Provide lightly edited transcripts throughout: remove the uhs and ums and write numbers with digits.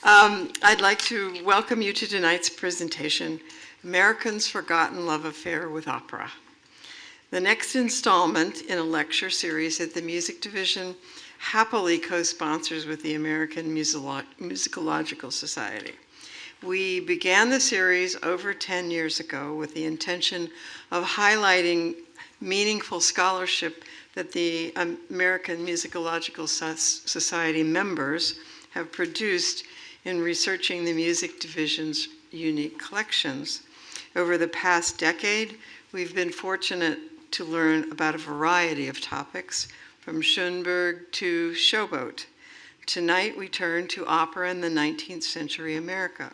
I'd like to welcome you to tonight's presentation, Americans' Forgotten Love Affair with Opera. The next installment in a lecture series that the Music Division happily co-sponsors with the American Musicological Society. We began the series over 10 years ago with the intention of highlighting meaningful scholarship that the American Musicological Society members have produced in researching the Music Division's unique collections. Over the past decade, we've been fortunate to learn about a variety of topics, from Schoenberg to Showboat. Tonight, we turn to opera in the 19th century America.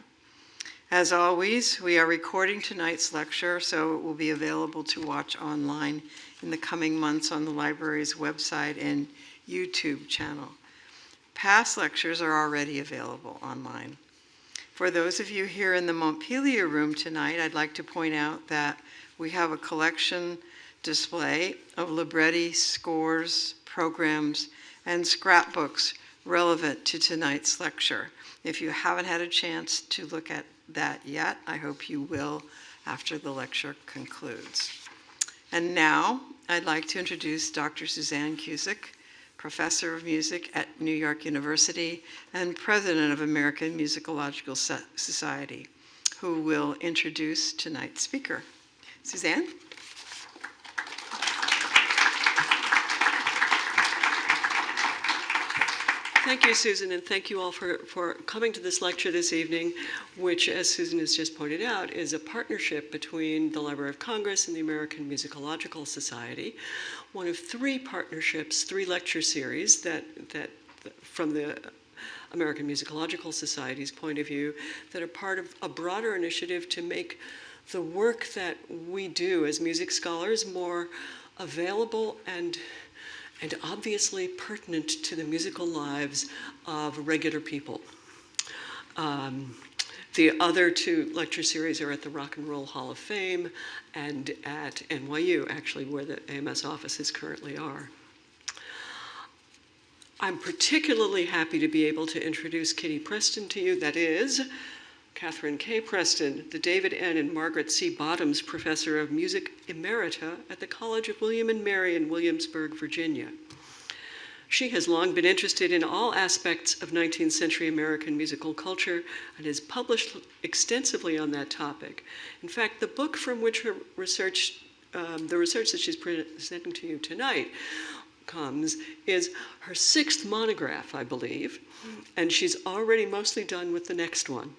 As always, we are recording tonight's lecture, so it will be available to watch online in the coming months on the library's website and YouTube channel. Past lectures are already available online. For those of you here in the Montpelier room tonight, I'd like to point out that we have a collection display of libretti, scores, programs, and scrapbooks relevant to tonight's lecture. If you haven't had a chance to look at that yet, I hope you will after the lecture concludes. And now, I'd like to introduce Dr. Suzanne Cusick, Professor of Music at New York University and President of American Musicological Society, who will introduce tonight's speaker. Suzanne? Thank you, Susan, and thank you all for coming to this lecture this evening, which, as Susan has just pointed out, is a partnership between the Library of Congress and the American Musicological Society, one of three partnerships, three lecture series that from the American Musicological Society's point of view, that are part of a broader initiative to make the work that we do as music scholars more available and obviously pertinent to the musical lives of regular people. The other two lecture series are at the Rock and Roll Hall of Fame and at NYU, actually, where the AMS offices currently are. I'm particularly happy to be able to introduce Kitty Preston to you. That is Katherine K. Preston, the David N. and Margaret C. Bottoms Professor of Music Emerita at the College of William and Mary in Williamsburg, Virginia. She has long been interested in all aspects of 19th century American musical culture and has published extensively on that topic. In fact, the book from which her research, the research that she's presenting to you tonight, comes is her sixth monograph, I believe, and she's already mostly done with the next one.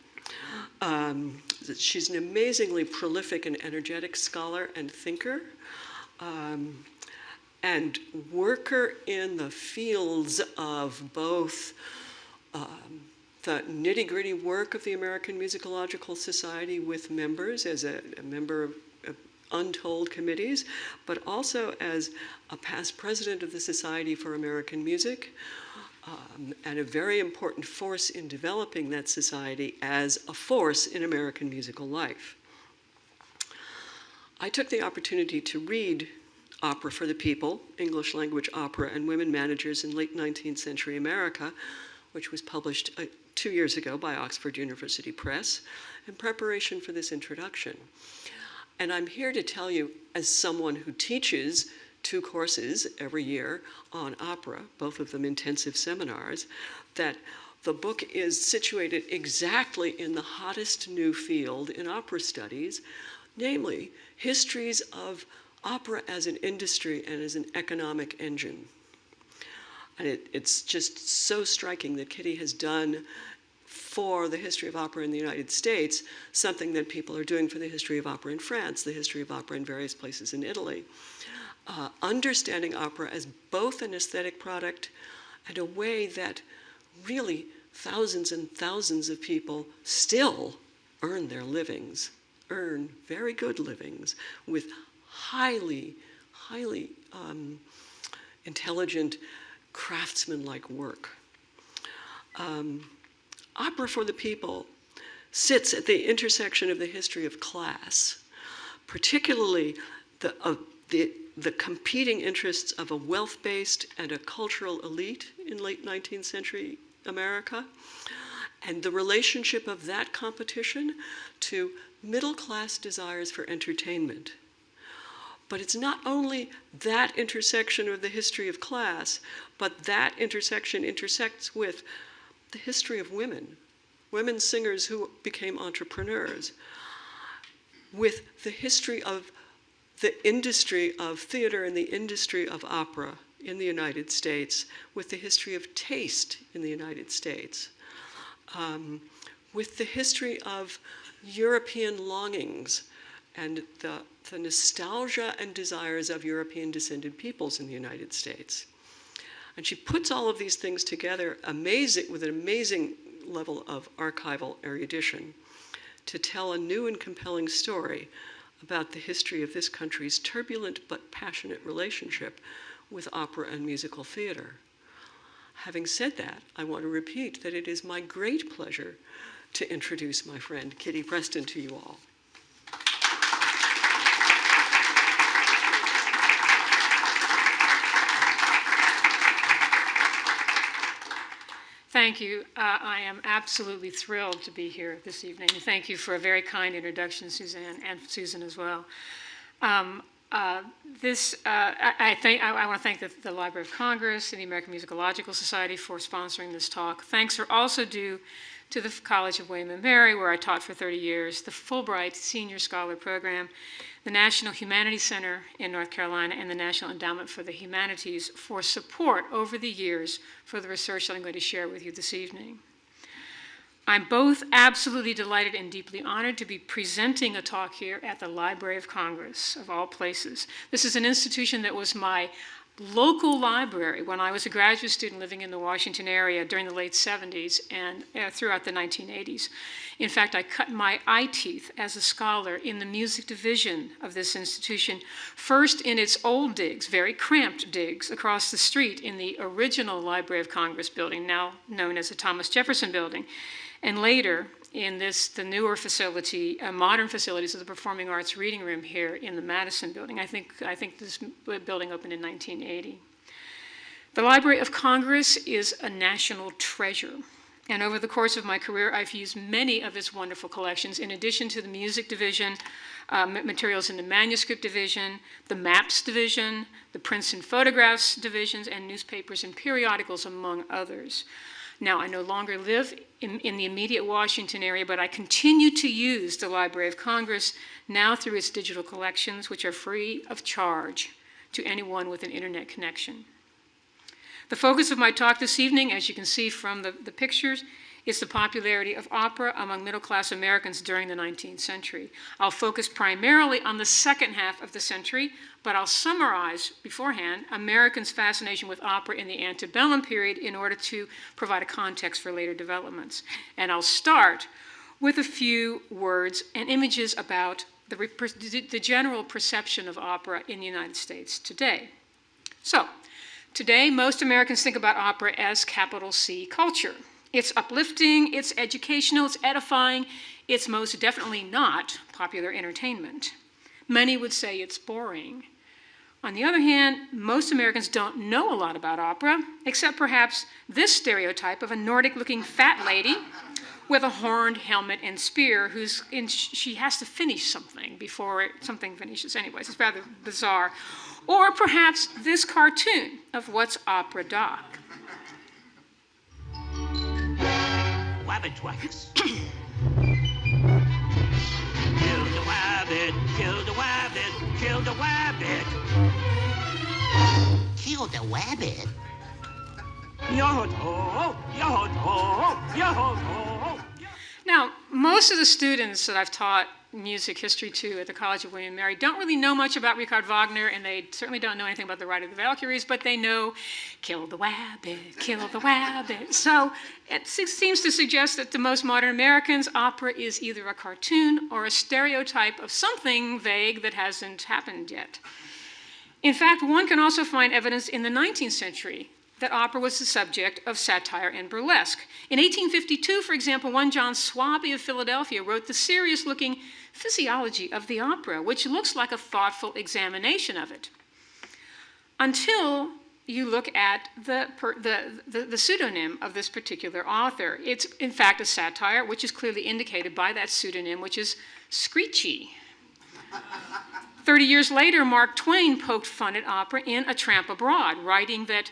She's an amazingly prolific and energetic scholar and thinker, and worker in the fields of both the nitty-gritty work of the American Musicological Society with members as a member of untold committees, but also as a past president of the Society for American Music, and a very important force in developing that society as a force in American musical life. I took the opportunity to read Opera for the People, English Language Opera and Women Managers in Late 19th Century America, which was published 2 years ago by Oxford University Press, in preparation for this introduction. And I'm here to tell you, as someone who teaches 2 courses every year on opera, both of them intensive seminars, that the book is situated exactly in the hottest new field in opera studies, namely histories of opera as an industry and as an economic engine. And it's just so striking that Kitty has done for the history of opera in the United States something that people are doing for the history of opera in France, the history of opera in various places in Italy. Understanding opera as both an aesthetic product and a way that really thousands and thousands of people still earn their livings, earn very good livings with highly intelligent, craftsman-like work. Opera for the People sits at the intersection of the history of class, particularly the competing interests of a wealth-based and a cultural elite in late 19th century America, and the relationship of that competition to middle-class desires for entertainment. But it's not only that intersection of the history of class, but that intersection intersects with the history of women singers who became entrepreneurs, with the history of the industry of theater and the industry of opera in the United States, with the history of taste in the United States, with the history of European longings and the nostalgia and desires of European descended peoples in the United States. And she puts all of these things together with an amazing level of archival erudition to tell a new and compelling story about the history of this country's turbulent but passionate relationship with opera and musical theater. Having said that, I want to repeat that it is my great pleasure to introduce my friend Kitty Preston to you all. Thank you. I am absolutely thrilled to be here this evening. Thank you for a very kind introduction, Suzanne, and Susan as well. I want to thank the Library of Congress and the American Musicological Society for sponsoring this talk. Thanks are also due to the College of William & Mary, where I taught for 30 years, the Fulbright Senior Scholar Program, the National Humanities Center in North Carolina, and the National Endowment for the Humanities for support over the years for the research that I'm going to share with you this evening. I'm both absolutely delighted and deeply honored to be presenting a talk here at the Library of Congress, of all places. This is an institution that was my local library when I was a graduate student living in the Washington area during the late 70s and throughout the 1980s. In fact, I cut my eye teeth as a scholar in the music division of this institution, first in its old digs, very cramped digs, across the street in the original Library of Congress building, now known as the Thomas Jefferson Building, and later in the newer facility, modern facilities of the Performing Arts Reading Room here in the Madison Building. I think this building opened in 1980. The Library of Congress is a national treasure. And over the course of my career, I've used many of its wonderful collections, in addition to the music division, materials in the manuscript division, the maps division, the prints and photographs divisions, and newspapers and periodicals, among others. Now, I no longer live in the immediate Washington area, but I continue to use the Library of Congress now through its digital collections, which are free of charge to anyone with an internet connection. The focus of my talk this evening, as you can see from the pictures, is the popularity of opera among middle-class Americans during the 19th century. I'll focus primarily on the second half of the century, but I'll summarize beforehand Americans' fascination with opera in the antebellum period in order to provide a context for later developments. And I'll start with a few words and images about the general perception of opera in the United States today. So, today, most Americans think about opera as capital C culture. It's uplifting, it's educational, it's edifying, it's most definitely not popular entertainment. Many would say it's boring. On the other hand, most Americans don't know a lot about opera, except perhaps this stereotype of a Nordic-looking fat lady with a horned helmet and spear she has to finish something before something finishes. Anyways, it's rather bizarre. Or perhaps this cartoon of what's opera doc. Wabbit wax. Kill the wabbit, kill the wabbit, kill the wabbit. Kill the wabbit? Yo-ho, yo-ho, yo-ho. Now, most of the students that I've taught music history to at the College of William & Mary don't really know much about Richard Wagner, and they certainly don't know anything about the Ride of the Valkyries, but they know kill the wabbit, kill the wabbit. So it seems to suggest that to most modern Americans, opera is either a cartoon or a stereotype of something vague that hasn't happened yet. In fact, one can also find evidence in the 19th century that opera was the subject of satire and burlesque. In 1852, for example, one John Swaby of Philadelphia wrote the serious-looking Physiology of the Opera, which looks like a thoughtful examination of it. Until you look at the pseudonym of this particular author. It's, in fact, a satire, which is clearly indicated by that pseudonym, which is Screechy. 30 years later, Mark Twain poked fun at opera in A Tramp Abroad, writing that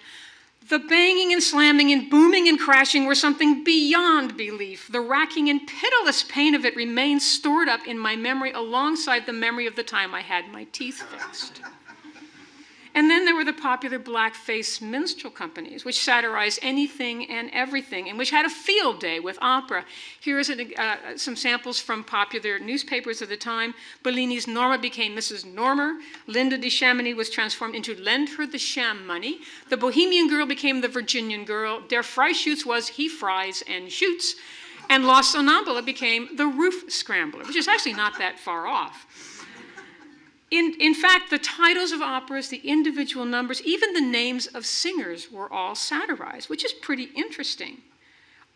the banging and slamming and booming and crashing were something beyond belief. The racking and pitiless pain of it remains stored up in my memory alongside the memory of the time I had my teeth fixed. And then there were the popular blackface minstrel companies, which satirized anything and everything, and which had a field day with opera. Here is some samples from popular newspapers of the time. Bellini's Norma became Mrs. Normer. Linda de Chamonix was transformed into Lend Her the Sham Money. The Bohemian Girl became the Virginian Girl. Der Freischütz was He Fries and Shoots. And La Sonnambula became the Roof Scrambler, which is actually not that far off. In fact, the titles of operas, the individual numbers, even the names of singers were all satirized, which is pretty interesting.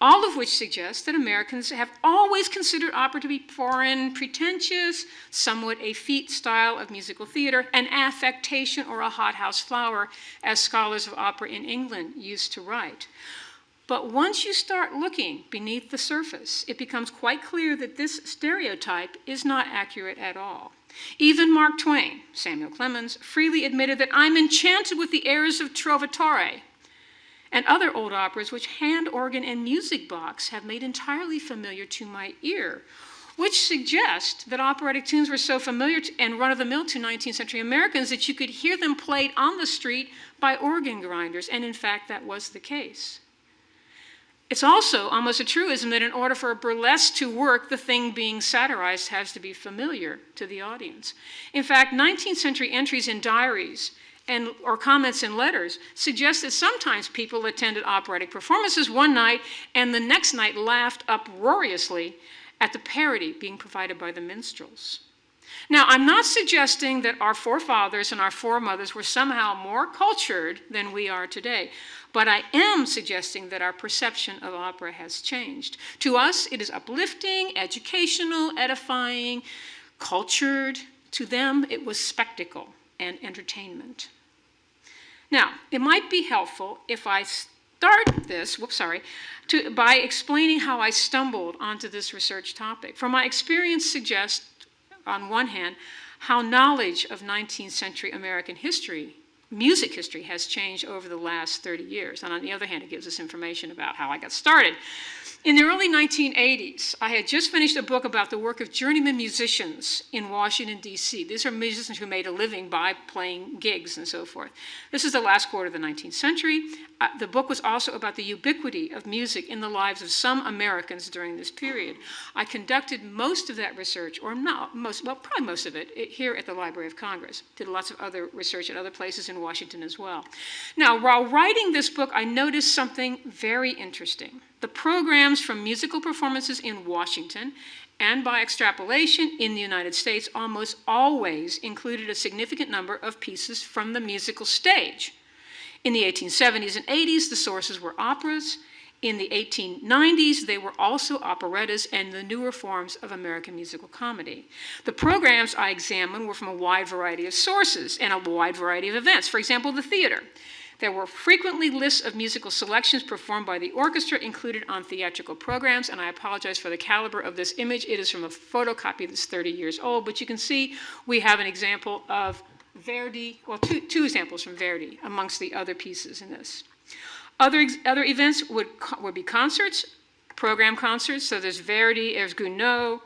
All of which suggests that Americans have always considered opera to be foreign, pretentious, somewhat effete style of musical theater, an affectation or a hothouse flower, as scholars of opera in England used to write. But once you start looking beneath the surface, it becomes quite clear that this stereotype is not accurate at all. Even Mark Twain, Samuel Clemens, freely admitted that I'm enchanted with the airs of Trovatore and other old operas which hand organ and music box have made entirely familiar to my ear, which suggests that operatic tunes were so familiar and run-of-the-mill to 19th century Americans that you could hear them played on the street by organ grinders, and in fact that was the case. It's also almost a truism that in order for a burlesque to work, the thing being satirized has to be familiar to the audience. In fact, 19th century entries in diaries or comments in letters suggest that sometimes people attended operatic performances one night and the next night laughed uproariously at the parody being provided by the minstrels. Now, I'm not suggesting that our forefathers and our foremothers were somehow more cultured than we are today, but I am suggesting that our perception of opera has changed. To us, it is uplifting, educational, edifying, cultured. To them, it was spectacle and entertainment. Now, it might be helpful if I start this, by explaining how I stumbled onto this research topic. For my experience suggests, on one hand, how knowledge of 19th century American history, music history, has changed over the last 30 years. And on the other hand, it gives us information about how I got started. In the early 1980s, I had just finished a book about the work of journeyman musicians in Washington, D.C. These are musicians who made a living by playing gigs and so forth. This is the last quarter of the 19th century. The book was also about the ubiquity of music in the lives of some Americans during this period. I conducted most of that research, or not most, well, probably most of it, here at the Library of Congress. Did lots of other research at other places in Washington as well. Now, while writing this book, I noticed something very interesting. The programs from musical performances in Washington and by extrapolation in the United States almost always included a significant number of pieces from the musical stage. In the 1870s and 80s, the sources were operas. In the 1890s, they were also operettas and the newer forms of American musical comedy. The programs I examined were from a wide variety of sources and a wide variety of events. For example, the theater. There were frequently lists of musical selections performed by the orchestra included on theatrical programs, and I apologize for the caliber of this image. It is from a photocopy that's 30 years old, but you can see we have an example of Verdi, well, two examples from Verdi amongst the other pieces in this. Other events would be concerts, program concerts. So there's Verdi, there's Gounod,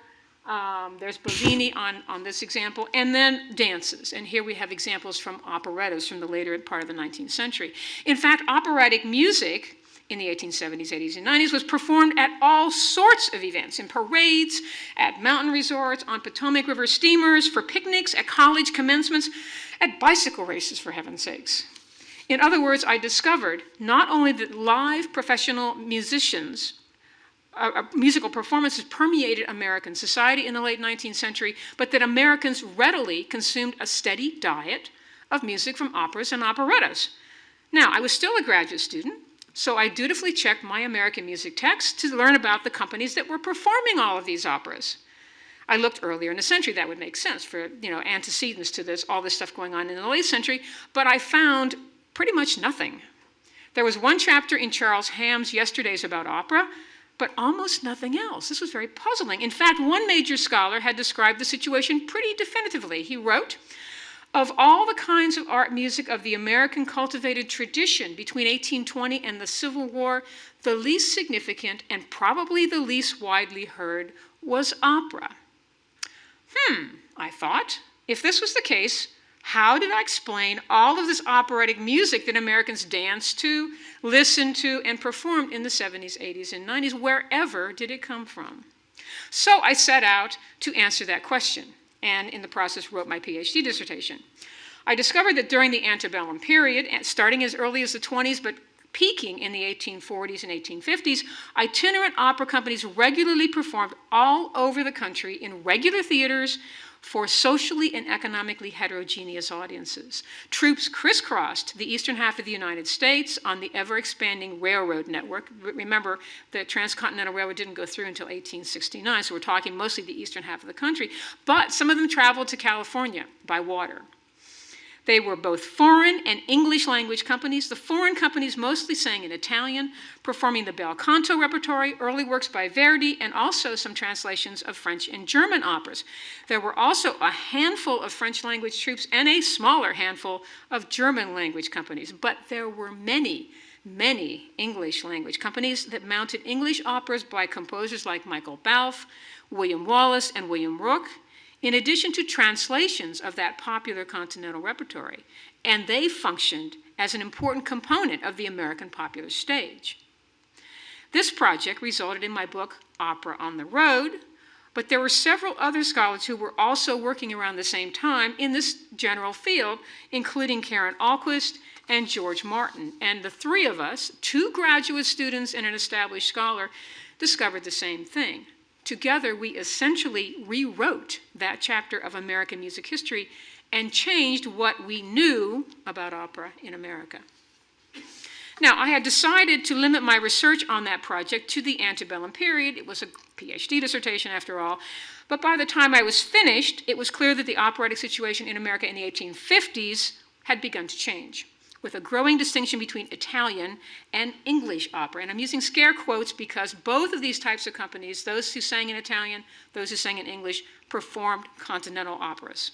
there's Bellini on this example, and then dances. And here we have examples from operettas from the later part of the 19th century. In fact, operatic music in the 1870s, 80s, and 90s was performed at all sorts of events, in parades, at mountain resorts, on Potomac River steamers, for picnics, at college commencements, at bicycle races, for heaven's sakes. In other words, I discovered not only that live professional musicians, musical performances permeated American society in the late 19th century, but that Americans readily consumed a steady diet of music from operas and operettas. Now, I was still a graduate student, so I dutifully checked my American music text to learn about the companies that were performing all of these operas. I looked earlier in the century. That would make sense for, antecedents to this, all this stuff going on in the late century, but I found pretty much nothing. There was one chapter in Charles Hamm's Yesterdays about opera, but almost nothing else. This was very puzzling. In fact, one major scholar had described the situation pretty definitively. He wrote, "Of all the kinds of art music of the American cultivated tradition between 1820 and the Civil War, the least significant and probably the least widely heard was opera." I thought, if this was the case, how did I explain all of this operatic music that Americans danced to, listened to, and performed in the 70s, 80s, and 90s? Wherever did it come from? So I set out to answer that question, and in the process wrote my PhD dissertation. I discovered that during the antebellum period, starting as early as the 20s, but peaking in the 1840s and 1850s, itinerant opera companies regularly performed all over the country in regular theaters for socially and economically heterogeneous audiences. Troops crisscrossed the eastern half of the United States on the ever-expanding railroad network. Remember, the Transcontinental Railroad didn't go through until 1869, so we're talking mostly the eastern half of the country, but some of them traveled to California by water. They were both foreign and English language companies. The foreign companies mostly sang in Italian, performing the bel canto repertory, early works by Verdi, and also some translations of French and German operas. There were also a handful of French language troupes and a smaller handful of German language companies. But there were many English language companies that mounted English operas by composers like Michael Balfe, William Wallace, and William Rooke, in addition to translations of that popular continental repertory, and they functioned as an important component of the American popular stage. This project resulted in my book, Opera on the Road, but there were several other scholars who were also working around the same time in this general field, including Karen Ahlquist and George Martin. And the three of us, 2 graduate students and an established scholar, discovered the same thing. Together, we essentially rewrote that chapter of American music history and changed what we knew about opera in America. Now, I had decided to limit my research on that project to the antebellum period. It was a PhD dissertation, after all. But by the time I was finished, it was clear that the operatic situation in America in the 1850s had begun to change, with a growing distinction between Italian and English opera. And I'm using scare quotes because both of these types of companies, those who sang in Italian, those who sang in English, performed continental operas.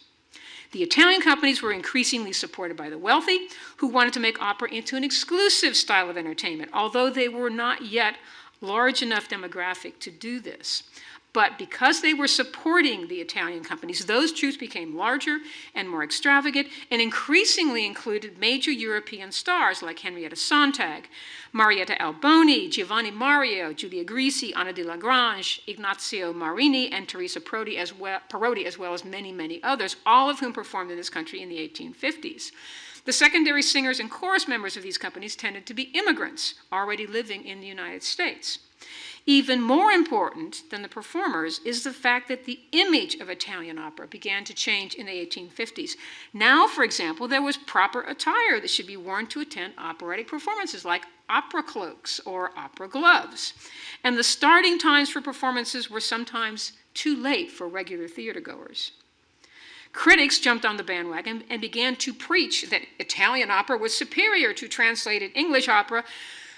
The Italian companies were increasingly supported by the wealthy, who wanted to make opera into an exclusive style of entertainment, although they were not yet large enough demographic to do this. But because they were supporting the Italian companies, those troupes became larger and more extravagant and increasingly included major European stars like Henrietta Sontag, Marietta Alboni, Giovanni Mario, Giulia Grisi, Anna de Lagrange, Ignazio Marini, and Teresa Parodi, as well as many, many others, all of whom performed in this country in the 1850s. The secondary singers and chorus members of these companies tended to be immigrants already living in the United States. Even more important than the performers is the fact that the image of Italian opera began to change in the 1850s. Now, for example, there was proper attire that should be worn to attend operatic performances, like opera cloaks or opera gloves. And the starting times for performances were sometimes too late for regular theatergoers. Critics jumped on the bandwagon and began to preach that Italian opera was superior to translated English opera,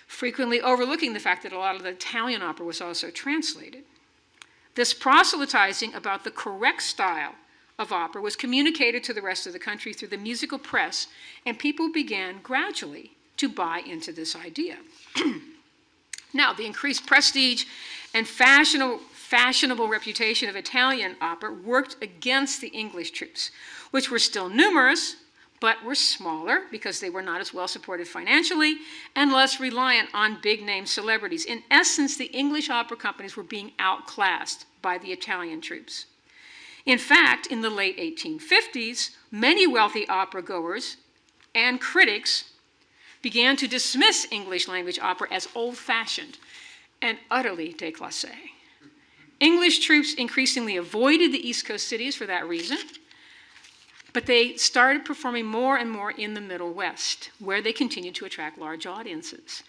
frequently overlooking the fact that a lot of the Italian opera was also translated. This proselytizing about the correct style of opera was communicated to the rest of the country through the musical press, and people began gradually to buy into this idea. Now, the increased prestige and fashionable reputation of Italian opera worked against the English troupes, which were still numerous, but were smaller because they were not as well supported financially and less reliant on big-name celebrities. In essence, the English opera companies were being outclassed by the Italian troupes. In fact, in the late 1850s, many wealthy opera goers and critics began to dismiss English language opera as old-fashioned and utterly déclassé. English troupes increasingly avoided the East Coast cities for that reason, but they started performing more and more in the Middle West, where they continued to attract large audiences.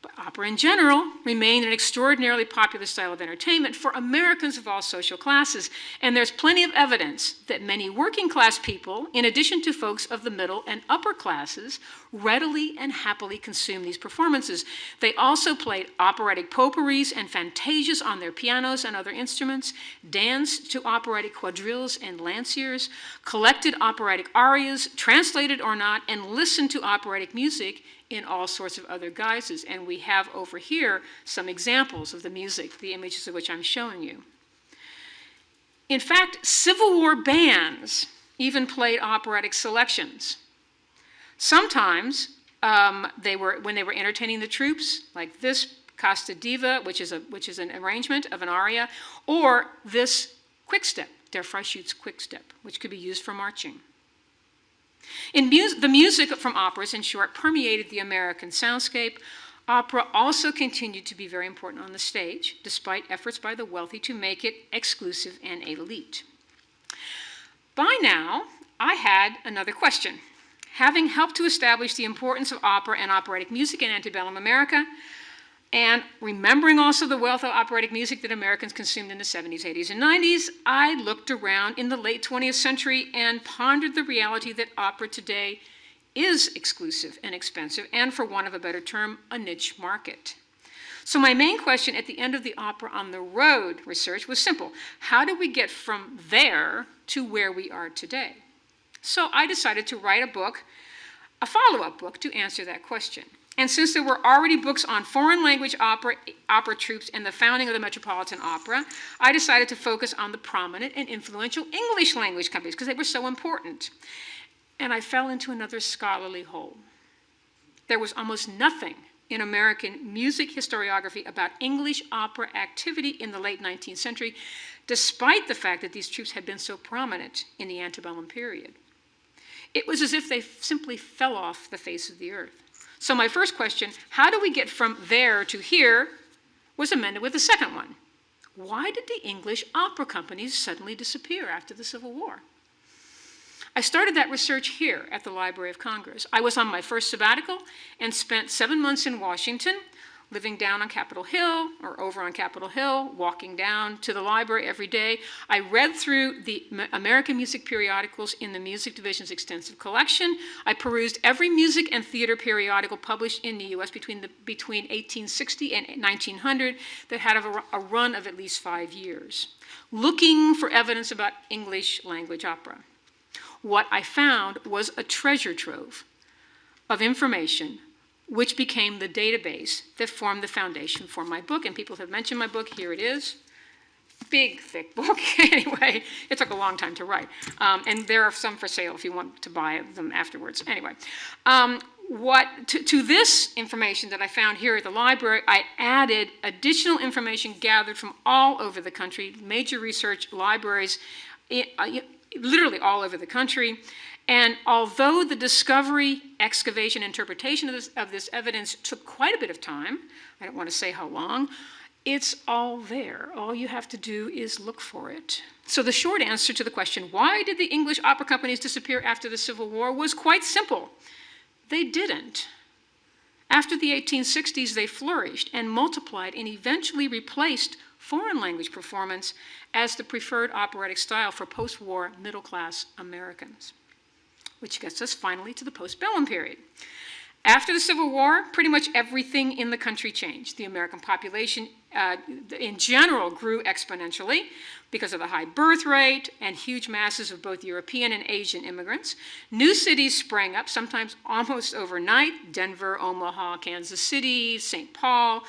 But opera in general remained an extraordinarily popular style of entertainment for Americans of all social classes. And there's plenty of evidence that many working class people, in addition to folks of the middle and upper classes, readily and happily consumed these performances. They also played operatic potpourris and fantasias on their pianos and other instruments, danced to operatic quadrilles and lanciers, collected operatic arias, translated or not, and listened to operatic music in all sorts of other guises. And we have over here some examples of the music, the images of which I'm showing you. In fact, Civil War bands even played operatic selections. Sometimes when they were entertaining the troops, like this Casta Diva, which is an arrangement of an aria, or this quickstep, Der Freischütz quickstep, which could be used for marching. The music from operas, in short, permeated the American soundscape. Opera also continued to be very important on the stage, despite efforts by the wealthy to make it exclusive and elite. By now, I had another question. Having helped to establish the importance of opera and operatic music in antebellum America, and remembering also the wealth of operatic music that Americans consumed in the 70s, 80s, and 90s, I looked around in the late 20th century and pondered the reality that opera today is exclusive and expensive, and for want of a better term, a niche market. So my main question at the end of the Opera on the Road research was simple. How do we get from there to where we are today? So I decided to write a book, a follow-up book, to answer that question. And since there were already books on foreign language opera troupes and the founding of the Metropolitan Opera, I decided to focus on the prominent and influential English language companies because they were so important. And I fell into another scholarly hole. There was almost nothing in American music historiography about English opera activity in the late 19th century, despite the fact that these troupes had been so prominent in the antebellum period. It was as if they simply fell off the face of the earth. So my first question, how do we get from there to here, was amended with the second one. Why did the English opera companies suddenly disappear after the Civil War? I started that research here at the Library of Congress. I was on my first sabbatical and spent 7 months in Washington, living down on Capitol Hill, or over on Capitol Hill, walking down to the library every day. I read through the American music periodicals in the music division's extensive collection. I perused every music and theater periodical published in the U.S. between 1860 and 1900 that had a run of at least 5 years, looking for evidence about English language opera. What I found was a treasure trove of information which became the database that formed the foundation for my book. And people have mentioned my book. Here it is. Big, thick book. Anyway, it took a long time to write. And there are some for sale if you want to buy them afterwards. Anyway, to this information that I found here at the library, I added additional information gathered from all over the country, major research libraries, literally all over the country. And although the discovery, excavation, interpretation of this evidence took quite a bit of time, I don't want to say how long, it's all there. All you have to do is look for it. So the short answer to the question, why did the English opera companies disappear after the Civil War, was quite simple. They didn't. After the 1860s, they flourished and multiplied and eventually replaced foreign language performance as the preferred operatic style for post-war middle-class Americans. Which gets us finally to the postbellum period. After the Civil War, pretty much everything in the country changed. The American population in general grew exponentially because of the high birth rate and huge masses of both European and Asian immigrants. New cities sprang up, sometimes almost overnight: Denver, Omaha, Kansas City, St. Paul.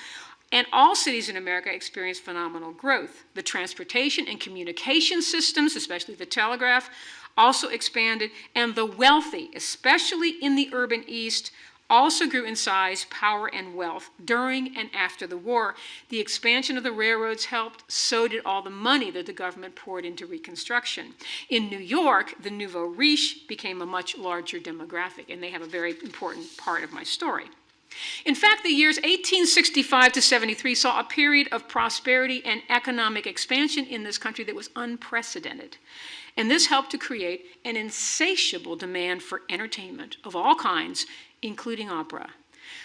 And all cities in America experienced phenomenal growth. The transportation and communication systems, especially the telegraph, also expanded, and the wealthy, especially in the urban East, also grew in size, power, and wealth during and after the war. The expansion of the railroads helped, so did all the money that the government poured into Reconstruction. In New York, the nouveau riche became a much larger demographic, and they have a very important part of my story. In fact, the years 1865 to 73 saw a period of prosperity and economic expansion in this country that was unprecedented. And this helped to create an insatiable demand for entertainment of all kinds, including opera.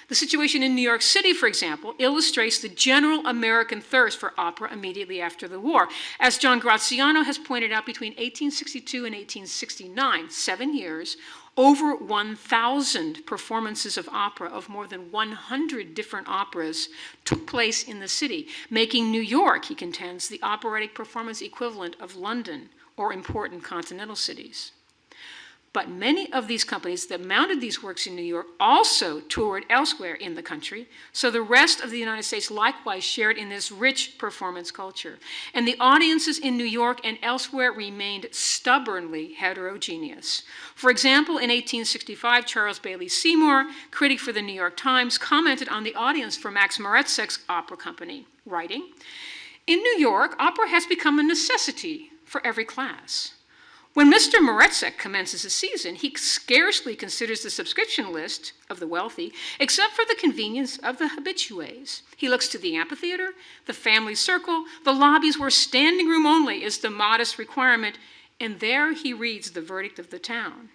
The situation in New York City, for example, illustrates the general American thirst for opera immediately after the war. As John Graziano has pointed out, between 1862 and 1869, 7 years, over 1,000 performances of opera of more than 100 different operas took place in the city, making New York, he contends, the operatic performance equivalent of London or important continental cities. But many of these companies that mounted these works in New York also toured elsewhere in the country, so the rest of the United States likewise shared in this rich performance culture. And the audiences in New York and elsewhere remained stubbornly heterogeneous. For example, in 1865, Charles Bailey Seymour, critic for the New York Times, commented on the audience for Max Moretzek's opera company, writing, "In New York, opera has become a necessity for every class. When Mr. Moretzek commences a season, he scarcely considers the subscription list of the wealthy, except for the convenience of the habitués. He looks to the amphitheater, the family circle, the lobbies where standing room only is the modest requirement, and there he reads the verdict of the town."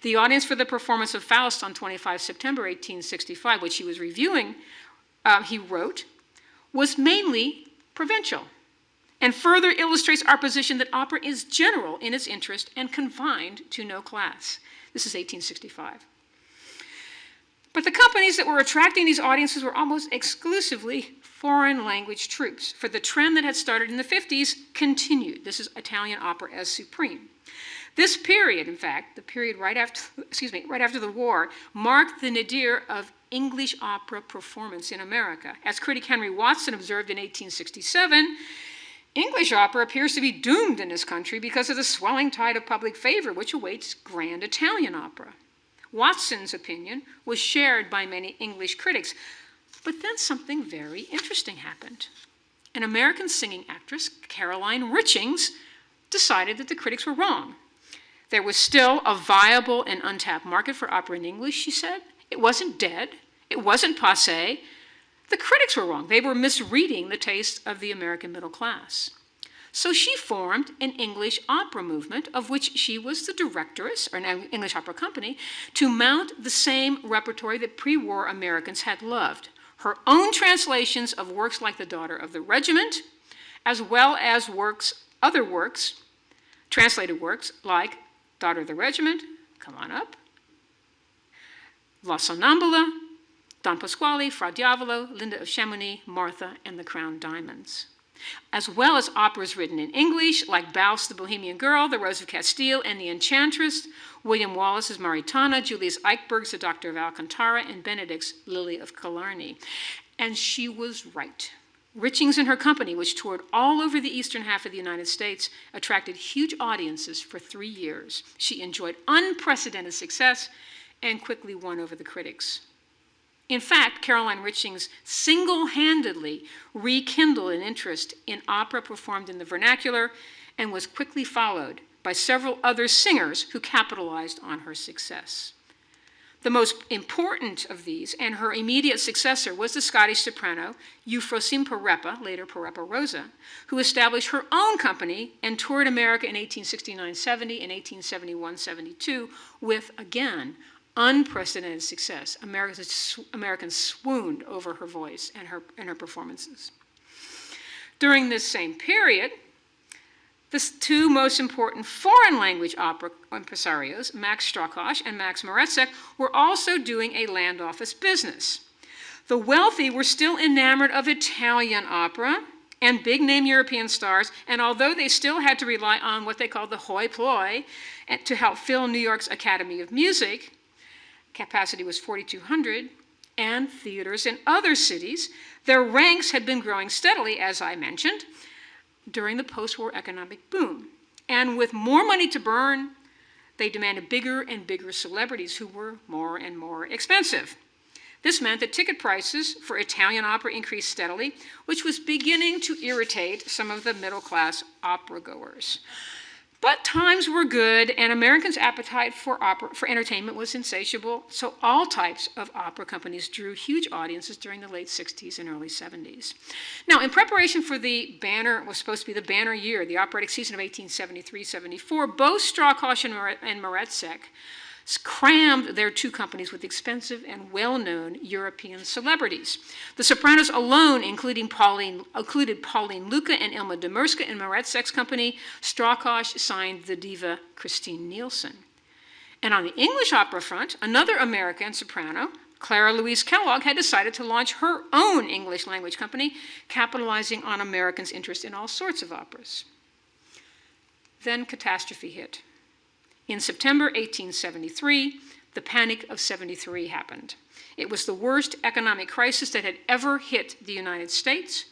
The audience for the performance of Faust on 25 September 1865, which he was reviewing, he wrote, was mainly provincial, and further illustrates our position that opera is general in its interest and confined to no class. This is 1865. But the companies that were attracting these audiences were almost exclusively foreign language troupes, for the trend that had started in the 50s continued. This is Italian opera as supreme. This period, in fact, the period right after the war, marked the nadir of English opera performance in America. As critic Henry Watson observed in 1867, English opera appears to be doomed in this country because of the swelling tide of public favor which awaits grand Italian opera. Watson's opinion was shared by many English critics, but then something very interesting happened. An American singing actress, Caroline Richings, decided that the critics were wrong. There was still a viable and untapped market for opera in English, she said. It wasn't dead. It wasn't passé. The critics were wrong. They were misreading the taste of the American middle class. So she formed an English opera movement, of which she was the directress, or an English opera company, to mount the same repertory that pre-war Americans had loved. Her own translations of works like The Daughter of the Regiment, as well as other works, translated works like Daughter of the Regiment, come on up, La Sonnambula, Don Pasquale, Fra Diavolo, Linda of Chamonix, Martha, and the Crown Diamonds, as well as operas written in English, like Balf's The Bohemian Girl, The Rose of Castile, and The Enchantress, William Wallace's Maritana, Julius Eichberg's The Doctor of Alcantara, and Benedict's Lily of Killarney. And she was right. Richings and her company, which toured all over the eastern half of the United States, attracted huge audiences for 3 years. She enjoyed unprecedented success and quickly won over the critics. In fact, Caroline Richings single-handedly rekindled an interest in opera performed in the vernacular and was quickly followed by several other singers who capitalized on her success. The most important of these, and her immediate successor, was the Scottish soprano Euphrosyne Parepa, later Parepa Rosa, who established her own company and toured America in 1869-70 and 1871-72 with, again, unprecedented success. Americans swooned over her voice and her performances. During this same period, the two most important foreign language opera impresarios, Max Strakosch and Max Moretzek, were also doing a land office business. The wealthy were still enamored of Italian opera and big-name European stars, and although they still had to rely on what they called the hoi polloi to help fill New York's Academy of Music, capacity was 4,200, and theaters in other cities, their ranks had been growing steadily, as I mentioned, during the post-war economic boom. And with more money to burn, they demanded bigger and bigger celebrities who were more and more expensive. This meant that ticket prices for Italian opera increased steadily, which was beginning to irritate some of the middle-class opera goers. But times were good, and Americans' appetite for entertainment was insatiable, so all types of opera companies drew huge audiences during the late 60s and early 70s. Now, in preparation for it was supposed to be the banner year, the operatic season of 1873-74, both Strakosch and Moretzek crammed their two companies with expensive and well-known European celebrities. The Sopranos alone included Pauline Luca and Ilma Demirska in Moretsek's company. Strawkosh signed the diva Christine Nielsen. And on the English opera front, another American soprano, Clara Louise Kellogg, had decided to launch her own English language company, capitalizing on Americans' interest in all sorts of operas. Then catastrophe hit. In September 1873, the Panic of '73 happened. It was the worst economic crisis that had ever hit the United States.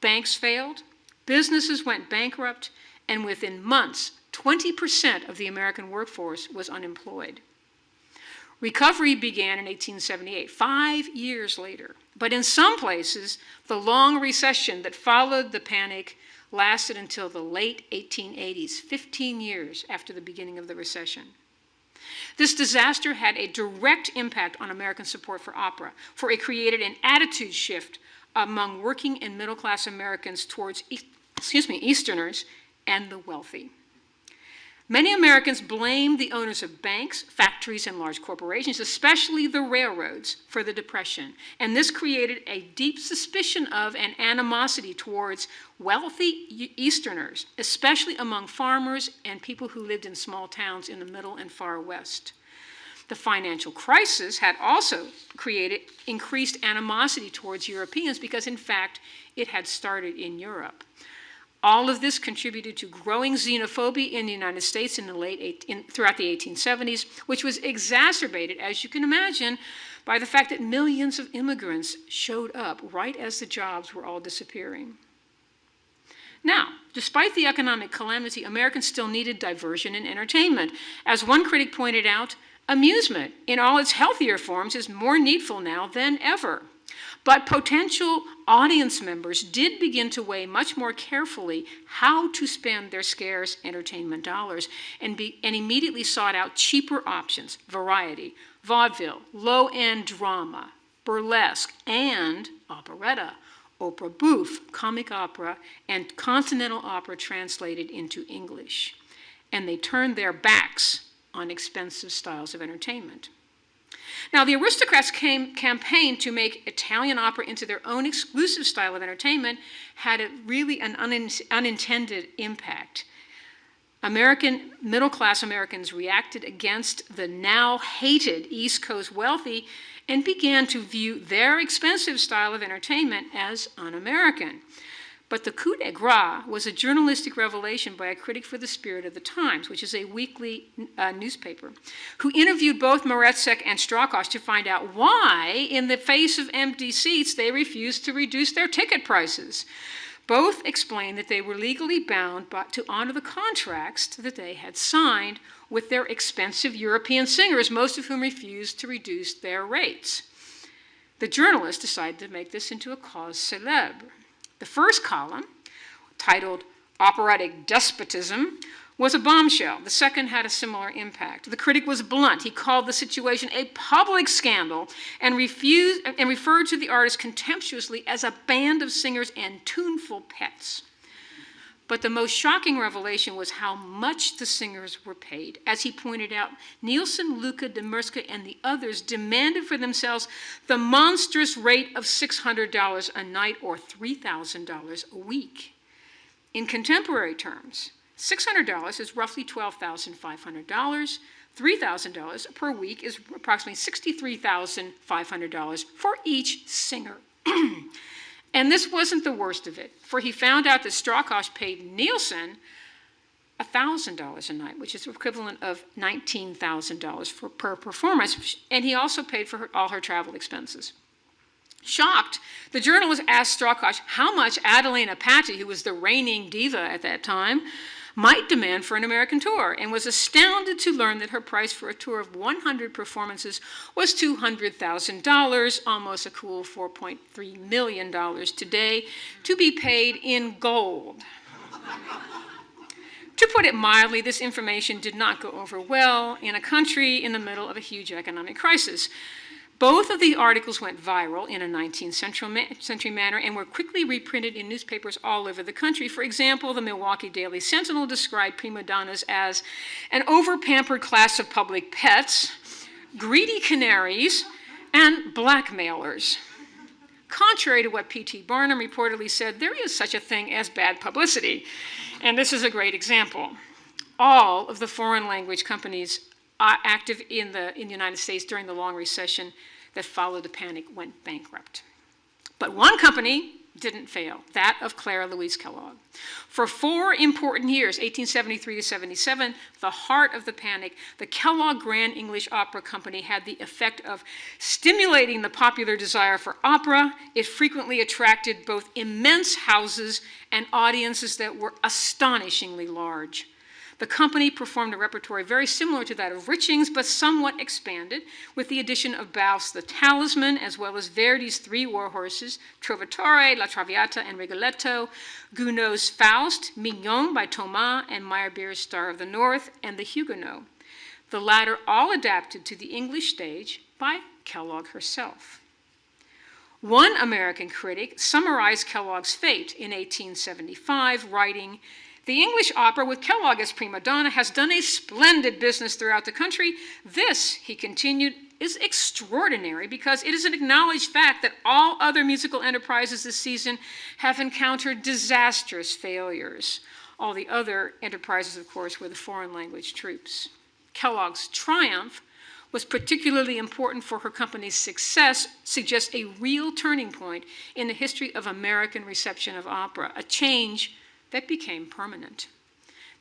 Banks failed, businesses went bankrupt, and within months, 20% of the American workforce was unemployed. Recovery began in 1878, 5 years later. But in some places, the long recession that followed the panic lasted until the late 1880s, 15 years after the beginning of the recession. This disaster had a direct impact on American support for opera, for it created an attitude shift among working and middle-class Americans towards, Easterners and the wealthy. Many Americans blamed the owners of banks, factories, and large corporations, especially the railroads, for the Depression. And this created a deep suspicion of and animosity towards wealthy Easterners, especially among farmers and people who lived in small towns in the Middle and Far West. The financial crisis had also created increased animosity towards Europeans because, in fact, it had started in Europe. All of this contributed to growing xenophobia in the United States throughout the 1870s, which was exacerbated, as you can imagine, by the fact that millions of immigrants showed up right as the jobs were all disappearing. Now, despite the economic calamity, Americans still needed diversion and entertainment. As one critic pointed out, amusement in all its healthier forms is more needful now than ever. But potential audience members did begin to weigh much more carefully how to spend their scarce entertainment dollars and immediately sought out cheaper options: variety, vaudeville, low-end drama, burlesque, and operetta, opera bouffe, comic opera, and continental opera translated into English. And they turned their backs on expensive styles of entertainment. Now, the aristocrats' campaign to make Italian opera into their own exclusive style of entertainment had really an unintended impact. Middle-class Americans reacted against the now hated East Coast wealthy and began to view their expensive style of entertainment as un-American. But the Coup de Gras was a journalistic revelation by a critic for the Spirit of the Times, which is a weekly newspaper, who interviewed both Moretsek and Strawkosh to find out why, in the face of empty seats, they refused to reduce their ticket prices. Both explained that they were legally bound to honor the contracts that they had signed with their expensive European singers, most of whom refused to reduce their rates. The journalists decided to make this into a cause célèbre. The first column, titled Operatic Despotism, was a bombshell. The second had a similar impact. The critic was blunt. He called the situation a public scandal and referred to the artists contemptuously as a band of singers and tuneful pets. But the most shocking revelation was how much the singers were paid. As he pointed out, Nielsen, Luca, Demirska, and the others demanded for themselves the monstrous rate of $600 a night or $3,000 a week. In contemporary terms, $600 is roughly $12,500. $3,000 per week is approximately $63,500 for each singer. And this wasn't the worst of it, for he found out that Strawkosh paid Nielsen $1,000 a night, which is equivalent of $19,000 per performance, and he also paid for all her travel expenses. Shocked, the journalist asked Strawkosh how much Adelina Patti, who was the reigning diva at that time, might demand for an American tour, and was astounded to learn that her price for a tour of 100 performances was $200,000, almost a cool $4.3 million today, to be paid in gold. To put it mildly, this information did not go over well in a country in the middle of a huge economic crisis. Both of the articles went viral in a 19th century manner and were quickly reprinted in newspapers all over the country. For example, the Milwaukee Daily Sentinel described prima donnas as an over-pampered class of public pets, greedy canaries, and blackmailers. Contrary to what P.T. Barnum reportedly said, there is such a thing as bad publicity. And this is a great example. All of the foreign language companies active in the United States during the long recession that followed the panic went bankrupt. But one company didn't fail, that of Clara Louise Kellogg. For 4 important years, 1873 to 77, the heart of the panic, the Kellogg Grand English Opera Company had the effect of stimulating the popular desire for opera. It frequently attracted both immense houses and audiences that were astonishingly large. The company performed a repertoire very similar to that of Riching's, but somewhat expanded, with the addition of Balfe's The Talisman, as well as Verdi's 3 war horses, Trovatore, La Traviata, and Rigoletto, Gounod's Faust, Mignon by Thomas, and Meyerbeer's Star of the North, and The Huguenot. The latter all adapted to the English stage by Kellogg herself. One American critic summarized Kellogg's fate in 1875, writing, "The English opera with Kellogg as prima donna has done a splendid business throughout the country. This," he continued, "is extraordinary because it is an acknowledged fact that all other musical enterprises this season have encountered disastrous failures." All the other enterprises, of course, were the foreign language troops. Kellogg's triumph was particularly important for her company's success, suggests a real turning point in the history of American reception of opera, a change that became permanent.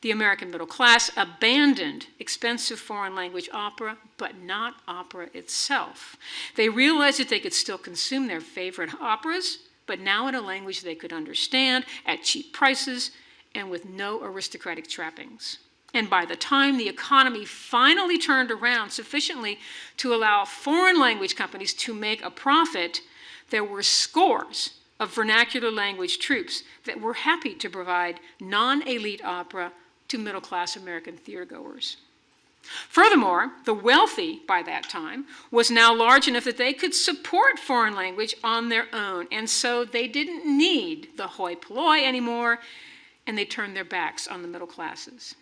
The American middle class abandoned expensive foreign language opera, but not opera itself. They realized that they could still consume their favorite operas, but now in a language they could understand, at cheap prices, and with no aristocratic trappings. And by the time the economy finally turned around sufficiently to allow foreign language companies to make a profit, there were scores of vernacular language troupes that were happy to provide non-elite opera to middle-class American theatergoers. Furthermore, the wealthy by that time was now large enough that they could support foreign language on their own, and so they didn't need the hoi polloi anymore, and they turned their backs on the middle classes.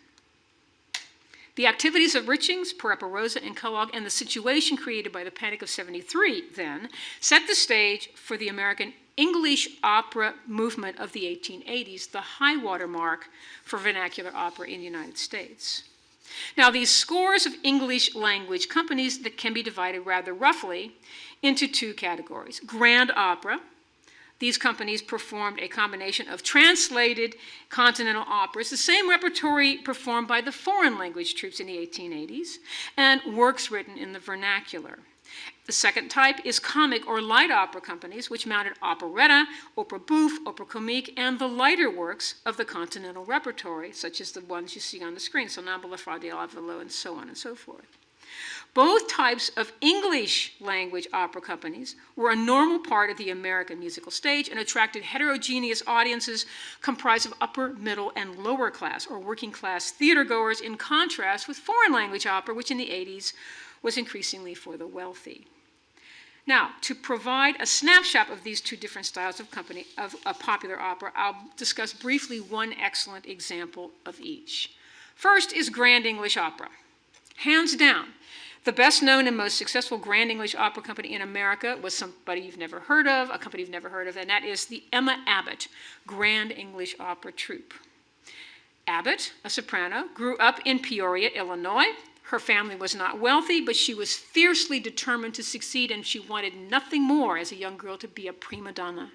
The activities of Richings, Parappa Rosa, and Kellogg, and the situation created by the Panic of '73, then, set the stage for the American English opera movement of the 1880s, the high water mark for vernacular opera in the United States. Now, these scores of English language companies that can be divided rather roughly into 2 categories. Grand opera. These companies performed a combination of translated continental operas, the same repertory performed by the foreign language troupes in the 1880s, and works written in the vernacular. The second type is comic or light opera companies, which mounted operetta, opera bouffe, opera comique, and the lighter works of the continental repertory, such as the ones you see on the screen, Sonnambula, Fra Diavolo, and so on and so forth. Both types of English language opera companies were a normal part of the American musical stage and attracted heterogeneous audiences comprised of upper, middle, and lower class or working class theatergoers, in contrast with foreign language opera, which in the 80s was increasingly for the wealthy. Now, to provide a snapshot of these 2 different styles of popular opera, I'll discuss briefly one excellent example of each. First is Grand English Opera. Hands down, the best known and most successful Grand English Opera company in America was somebody you've never heard of, a company you've never heard of, and that is the Emma Abbott Grand English Opera Troupe. Abbott, a soprano, grew up in Peoria, Illinois. Her family was not wealthy, but she was fiercely determined to succeed, and she wanted nothing more as a young girl to be a prima donna.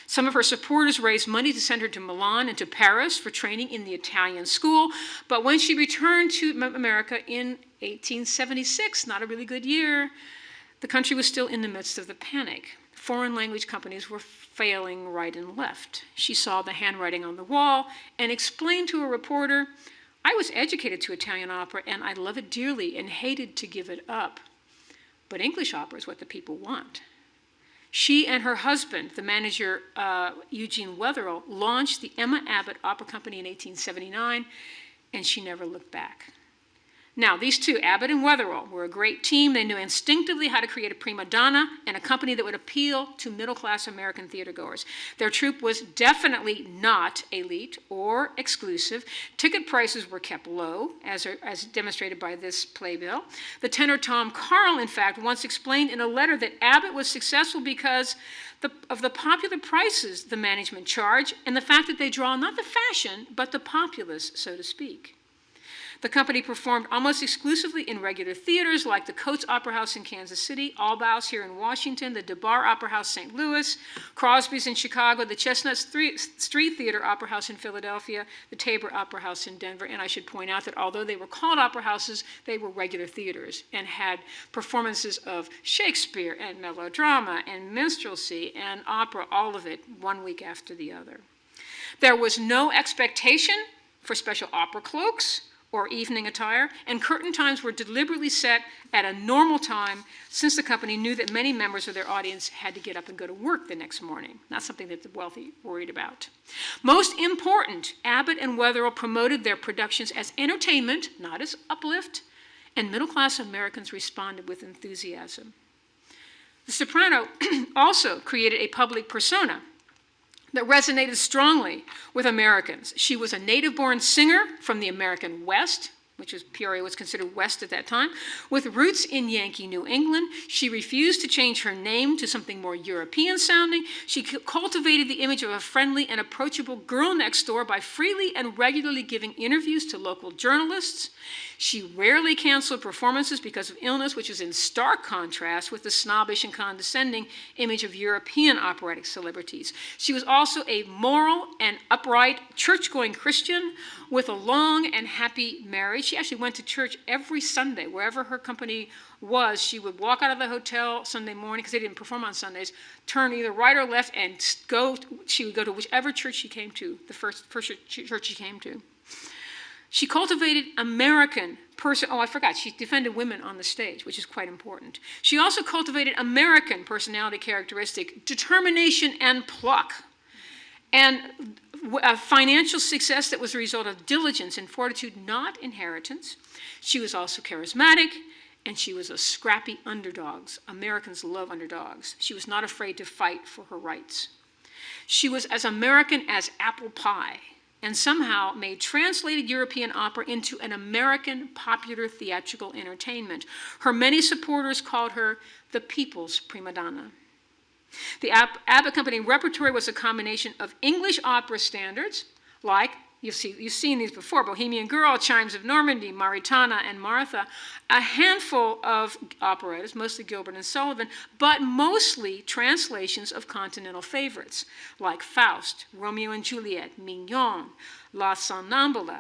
Some of her supporters raised money to send her to Milan and to Paris for training in the Italian school, but when she returned to America in 1876, not a really good year, the country was still in the midst of the panic. Foreign language companies were failing right and left. She saw the handwriting on the wall and explained to a reporter, "I was educated to Italian opera and I love it dearly and hated to give it up. But English opera is what the people want." She and her husband, the manager Eugene Wetherill, launched the Emma Abbott Opera Company in 1879, and she never looked back. Now, these two, Abbott and Wetherell, were a great team. They knew instinctively how to create a prima donna and a company that would appeal to middle-class American theatergoers. Their troupe was definitely not elite or exclusive. Ticket prices were kept low, as demonstrated by this playbill. The tenor Tom Carl, in fact, once explained in a letter that Abbott was successful because of the popular prices the management charged and the fact that they draw not the fashion, but the populace, so to speak. The company performed almost exclusively in regular theaters like the Coates Opera House in Kansas City, Allbaus here in Washington, the DeBar Opera House St. Louis, Crosby's in Chicago, the Chestnut Street Theater Opera House in Philadelphia, the Tabor Opera House in Denver. And I should point out that although they were called opera houses, they were regular theaters and had performances of Shakespeare and melodrama and minstrelsy and opera, all of it, one week after the other. There was no expectation for special opera cloaks or evening attire, and curtain times were deliberately set at a normal time since the company knew that many members of their audience had to get up and go to work the next morning, not something that the wealthy worried about. Most important, Abbott and Wetherell promoted their productions as entertainment, not as uplift, and middle-class Americans responded with enthusiasm. The soprano also created a public persona that resonated strongly with Americans. She was a native-born singer from the American West, which was Peoria was considered West at that time, with roots in Yankee New England. She refused to change her name to something more European-sounding. She cultivated the image of a friendly and approachable girl next door by freely and regularly giving interviews to local journalists. She rarely canceled performances because of illness, which is in stark contrast with the snobbish and condescending image of European operatic celebrities. She was also a moral and upright church-going Christian with a long and happy marriage. She actually went to church every Sunday, wherever her company was. She would walk out of the hotel Sunday morning, because they didn't perform on Sundays, turn either right or left, and she would go to whichever church she came to, the first church she came to. She cultivated she defended women on the stage, which is quite important. She also cultivated American personality characteristic, determination and pluck, and a financial success that was a result of diligence and fortitude, not inheritance. She was also charismatic, and she was a scrappy underdog. Americans love underdogs. She was not afraid to fight for her rights. She was as American as apple pie, and somehow made translated European opera into an American popular theatrical entertainment. Her many supporters called her the people's prima donna. The Abbott Company repertory was a combination of English opera standards, like, you've seen these before, Bohemian Girl, Chimes of Normandy, Maritana, and Martha, a handful of operettas, mostly Gilbert and Sullivan, but mostly translations of continental favorites, like Faust, Romeo and Juliet, Mignon, La Sonnambula,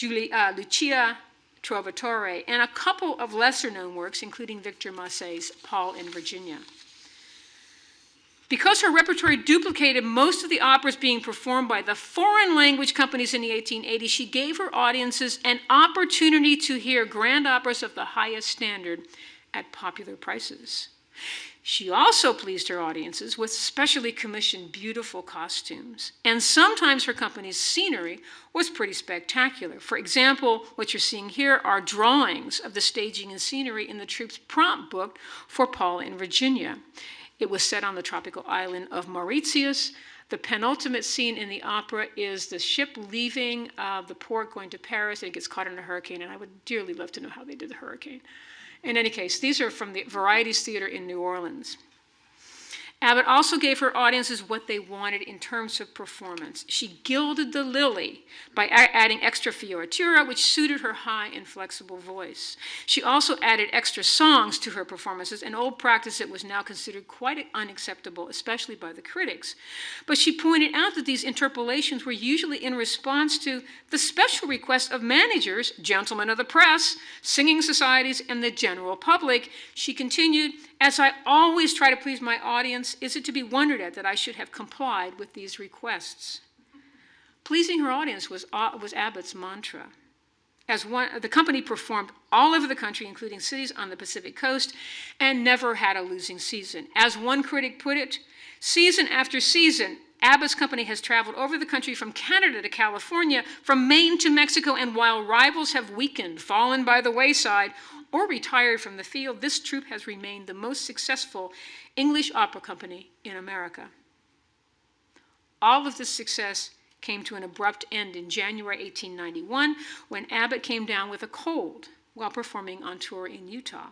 Lucia Trovatore, and a couple of lesser-known works, including Victor Massey's Paul in Virginia. Because her repertory duplicated most of the operas being performed by the foreign language companies in the 1880s, she gave her audiences an opportunity to hear grand operas of the highest standard at popular prices. She also pleased her audiences with specially commissioned beautiful costumes, and sometimes her company's scenery was pretty spectacular. For example, what you're seeing here are drawings of the staging and scenery in the troupe's prompt book for Paul in Virginia. It was set on the tropical island of Mauritius. The penultimate scene in the opera is the ship leaving the port going to Paris, and it gets caught in a hurricane, and I would dearly love to know how they did the hurricane. In any case, these are from the Varieties Theater in New Orleans. Abbott also gave her audiences what they wanted in terms of performance. She gilded the lily by adding extra fioritura, which suited her high and flexible voice. She also added extra songs to her performances, an old practice that was now considered quite unacceptable, especially by the critics. But she pointed out that these interpolations were usually in response to the special requests of managers, gentlemen of the press, singing societies, and the general public. She continued, "As I always try to please my audience, is it to be wondered at that I should have complied with these requests?" Pleasing her audience was Abbott's mantra. The company performed all over the country, including cities on the Pacific coast, and never had a losing season. As one critic put it, season after season, Abbott's company has traveled over the country from Canada to California, from Maine to Mexico, and while rivals have weakened, fallen by the wayside, or retired from the field, this troupe has remained the most successful English opera company in America. All of this success came to an abrupt end in January 1891 when Abbott came down with a cold while performing on tour in Utah.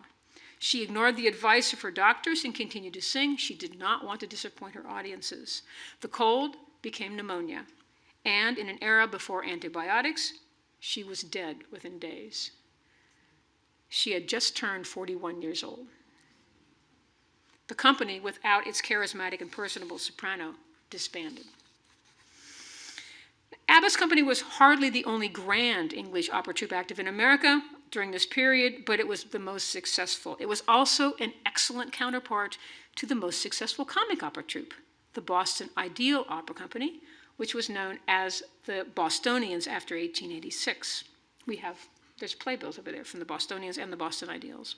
She ignored the advice of her doctors and continued to sing. She did not want to disappoint her audiences. The cold became pneumonia, and in an era before antibiotics, she was dead within days. She had just turned 41 years old. The company, without its charismatic and personable soprano, disbanded. Abbott's company was hardly the only grand English opera troupe active in America during this period, but it was the most successful. It was also an excellent counterpart to the most successful comic opera troupe, the Boston Ideal Opera Company, which was known as the Bostonians after 1886. There's playbills over there from the Bostonians and the Boston Ideals.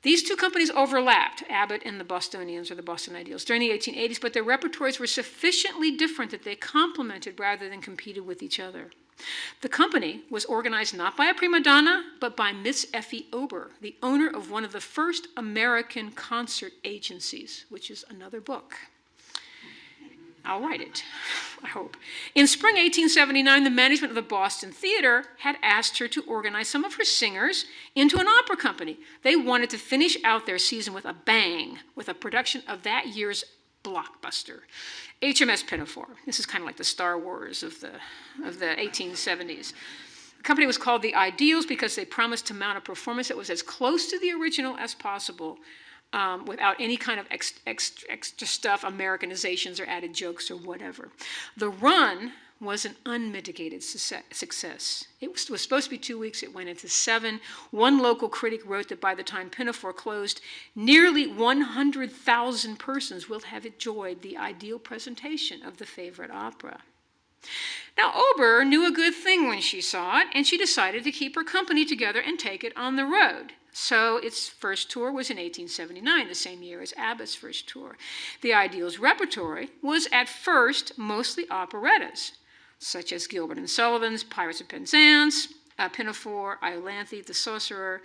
These two companies overlapped, Abbott and the Bostonians or the Boston Ideals, during the 1880s, but their repertoires were sufficiently different that they complemented rather than competed with each other. The company was organized not by a prima donna, but by Miss Effie Ober, the owner of one of the first American concert agencies, which is another book. I'll write it, I hope. In spring 1879, the management of the Boston Theater had asked her to organize some of her singers into an opera company. They wanted to finish out their season with a bang, with a production of that year's blockbuster, HMS Pinafore. This is kind of like the Star Wars of the 1870s. The company was called the Ideals because they promised to mount a performance that was as close to the original as possible, without any kind of extra stuff, Americanizations or added jokes or whatever. The run was an unmitigated success. It was supposed to be 2 weeks. It went into 7. One local critic wrote that by the time Pinafore closed, nearly 100,000 persons will have enjoyed the ideal presentation of the favorite opera. Now, Ober knew a good thing when she saw it, and she decided to keep her company together and take it on the road. So its first tour was in 1879, the same year as Abbott's first tour. The Ideals' repertory was at first mostly operettas, such as Gilbert and Sullivan's Pirates of Penzance, Pinafore, Iolanthe, The Sorcerer,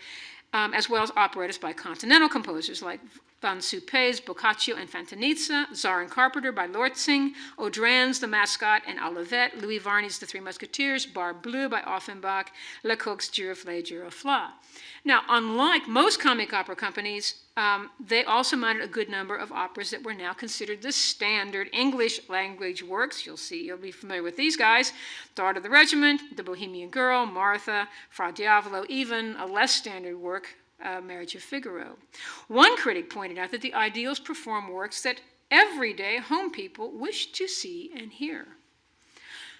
as well as operettas by continental composers like Van Suppé's Boccaccio and Fantinizza, Czar and Carpenter by Lortzing, Audran's The Mascot and Olivet, Louis Varney's The Three Musketeers, Barbe Bleue by Offenbach, Lecoq's Giroflée, Girofla. Now, unlike most comic opera companies, they also mounted a good number of operas that were now considered the standard English language works. You'll be familiar with these guys: Daughter of the Regiment, The Bohemian Girl, Martha, Fra Diavolo, even a less standard work, Marriage of Figaro. One critic pointed out that the Ideals perform works that everyday home people wished to see and hear.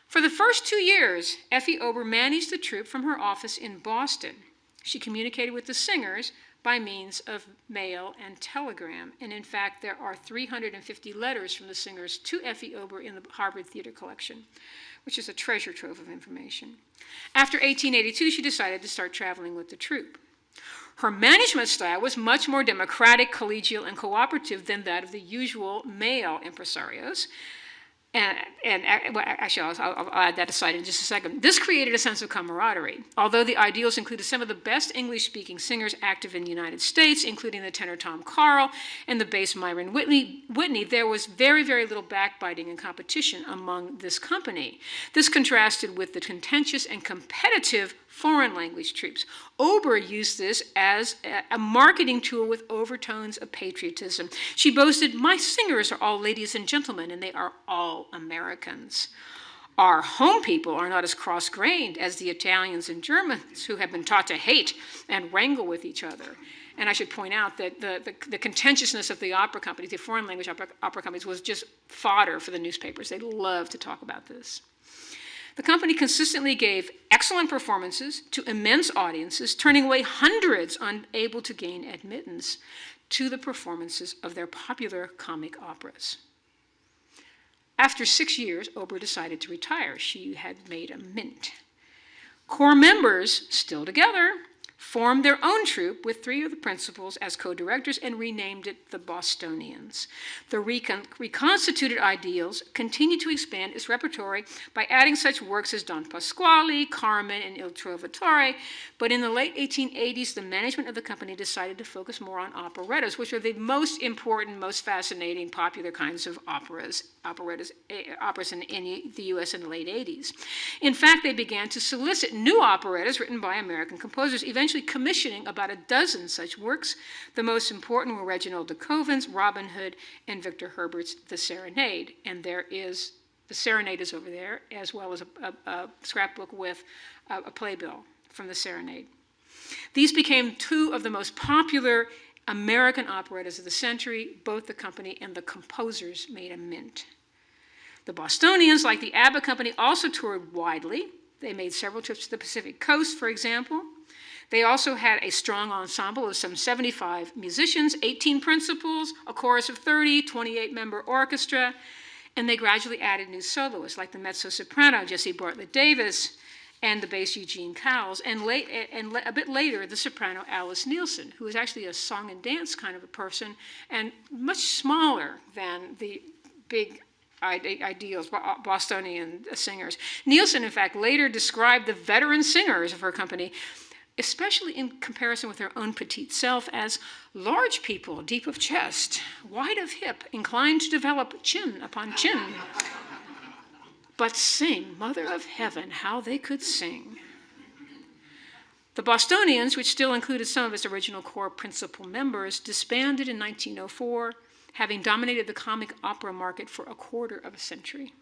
For the first 2 years, Effie Ober managed the troupe from her office in Boston. She communicated with the singers by means of mail and telegram, and in fact, there are 350 letters from the singers to Effie Ober in the Harvard Theater collection, which is a treasure trove of information. After 1882, she decided to start traveling with the troupe. Her management style was much more democratic, collegial, and cooperative than that of the usual male impresarios. Actually, I'll add that aside in just a second. This created a sense of camaraderie. Although the Ideals included some of the best English-speaking singers active in the United States, including the tenor Tom Carl and the bass Myron Whitney, there was very, very little backbiting and competition among this company. This contrasted with the contentious and competitive foreign language troupes. Ober used this as a marketing tool with overtones of patriotism. She boasted, "My singers are all ladies and gentlemen, and they are all Americans. Our home people are not as cross-grained as the Italians and Germans who have been taught to hate and wrangle with each other." And I should point out that the contentiousness of the opera companies, the foreign language opera companies, was just fodder for the newspapers. They loved to talk about this. The company consistently gave excellent performances to immense audiences, turning away hundreds unable to gain admittance to the performances of their popular comic operas. After 6 years, Ober decided to retire. She had made a mint. Core members, still together, formed their own troupe with 3 of the principals as co-directors and renamed it the Bostonians. The reconstituted Ideals continued to expand its repertory by adding such works as Don Pasquale, Carmen, and Il Trovatore, but in the late 1880s, the management of the company decided to focus more on operettas, which are the most important, most fascinating, popular kinds of operas in the U.S. in the late 80s. In fact, they began to solicit new operettas written by American composers, eventually commissioning about a dozen such works. The most important were Reginald de Koven's Robin Hood and Victor Herbert's The Serenade. And the Serenade is over there, as well as a scrapbook with a playbill from The Serenade. These became 2 of the most popular American operettas of the century. Both the company and the composers made a mint. The Bostonians, like the ABBA Company, also toured widely. They made several trips to the Pacific Coast, for example. They also had a strong ensemble of some 75 musicians, 18 principals, a chorus of 30, 28-member orchestra, and they gradually added new soloists like the mezzo-soprano Jessie Bartlett Davis and the bass Eugene Cowles, and a bit later, the soprano Alice Nielsen, who was actually a song and dance kind of a person and much smaller than the big Ideals, Bostonian singers. Nielsen, in fact, later described the veteran singers of her company, especially in comparison with her own petite self, as large people, deep of chest, wide of hip, inclined to develop chin upon chin. But sing, Mother of Heaven, how they could sing. The Bostonians, which still included some of its original core principal members, disbanded in 1904, having dominated the comic opera market for a quarter of a century.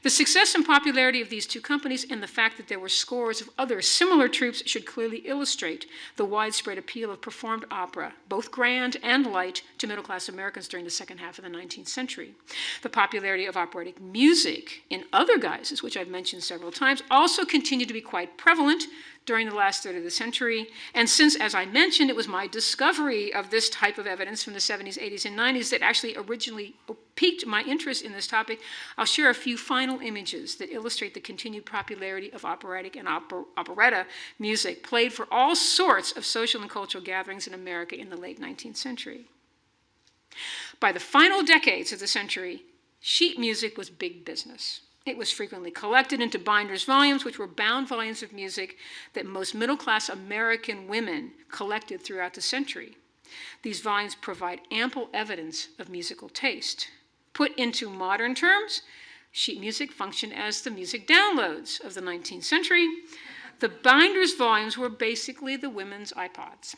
The success and popularity of these 2 companies and the fact that there were scores of other similar troupes should clearly illustrate the widespread appeal of performed opera, both grand and light, to middle-class Americans during the second half of the 19th century. The popularity of operatic music in other guises, which I've mentioned several times, also continued to be quite prevalent during the last third of the century. And since, as I mentioned, it was my discovery of this type of evidence from the 70s, 80s, and 90s that actually originally piqued my interest in this topic, I'll share a few final images that illustrate the continued popularity of operatic and operetta music played for all sorts of social and cultural gatherings in America in the late 19th century. By the final decades of the century, sheet music was big business. It was frequently collected into binders volumes, which were bound volumes of music that most middle-class American women collected throughout the century. These volumes provide ample evidence of musical taste. Put into modern terms, sheet music functioned as the music downloads of the 19th century. The binders volumes were basically the women's iPods.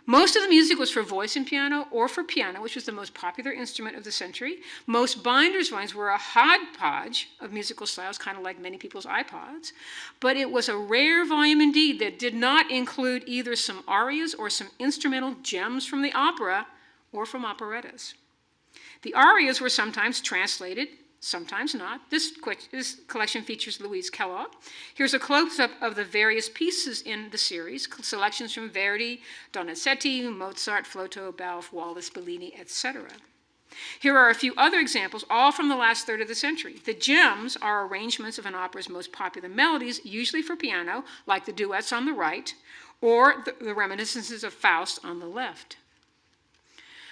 Most of the music was for voice and piano, or for piano, which was the most popular instrument of the century. Most binders volumes were a hodgepodge of musical styles, kind of like many people's iPods. But it was a rare volume indeed that did not include either some arias or some instrumental gems from the opera or from operettas. The arias were sometimes translated, sometimes not. This collection features Louise Kellogg. Here's a close-up of the various pieces in the series, selections from Verdi, Donizetti, Mozart, Floto, Balfe, Wallace, Bellini, etc. Here are a few other examples, all from the last third of the century. The gems are arrangements of an opera's most popular melodies, usually for piano, like the duets on the right, or the reminiscences of Faust on the left.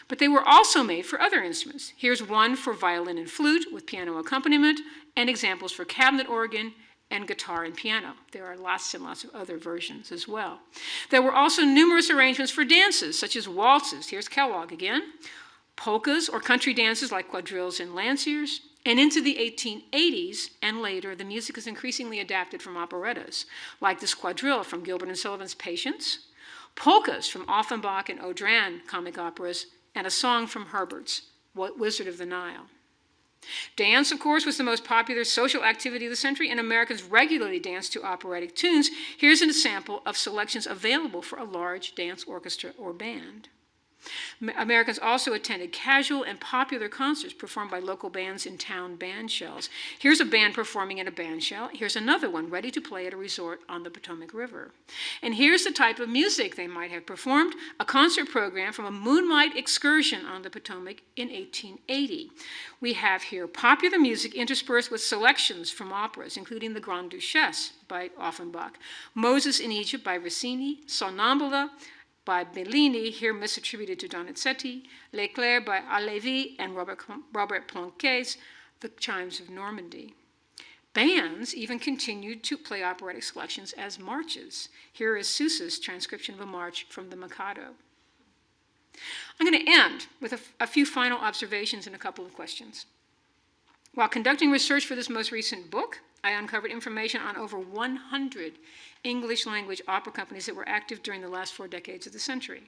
But they were also made for other instruments. Here's one for violin and flute with piano accompaniment, and examples for cabinet organ and guitar and piano. There are lots and lots of other versions as well. There were also numerous arrangements for dances, such as waltzes. Here's Kellogg again. Polkas or country dances like quadrilles and lanciers. And into the 1880s and later, the music is increasingly adapted from operettas, like this quadrille from Gilbert and Sullivan's Patience, polkas from Offenbach and Audran comic operas, and a song from Herbert's Wizard of the Nile. Dance, of course, was the most popular social activity of the century, and Americans regularly danced to operatic tunes. Here's a sample of selections available for a large dance orchestra or band. Americans also attended casual and popular concerts performed by local bands in town band shells. Here's a band performing in a band shell. Here's another one ready to play at a resort on the Potomac River. And here's the type of music they might have performed: a concert program from a moonlight excursion on the Potomac in 1880. We have here popular music interspersed with selections from operas, including The Grande Duchesse by Offenbach, Moses in Egypt by Rossini, Sonnambula by Bellini, here misattributed to Donizetti, L'Éclair by Halévy and Robert Planquet's The Chimes of Normandy. Bands even continued to play operatic selections as marches. Here is Sousa's transcription of a march from the Mikado. I'm going to end with a few final observations and a couple of questions. While conducting research for this most recent book, I uncovered information on over 100 English language opera companies that were active during the last 4 decades of the century.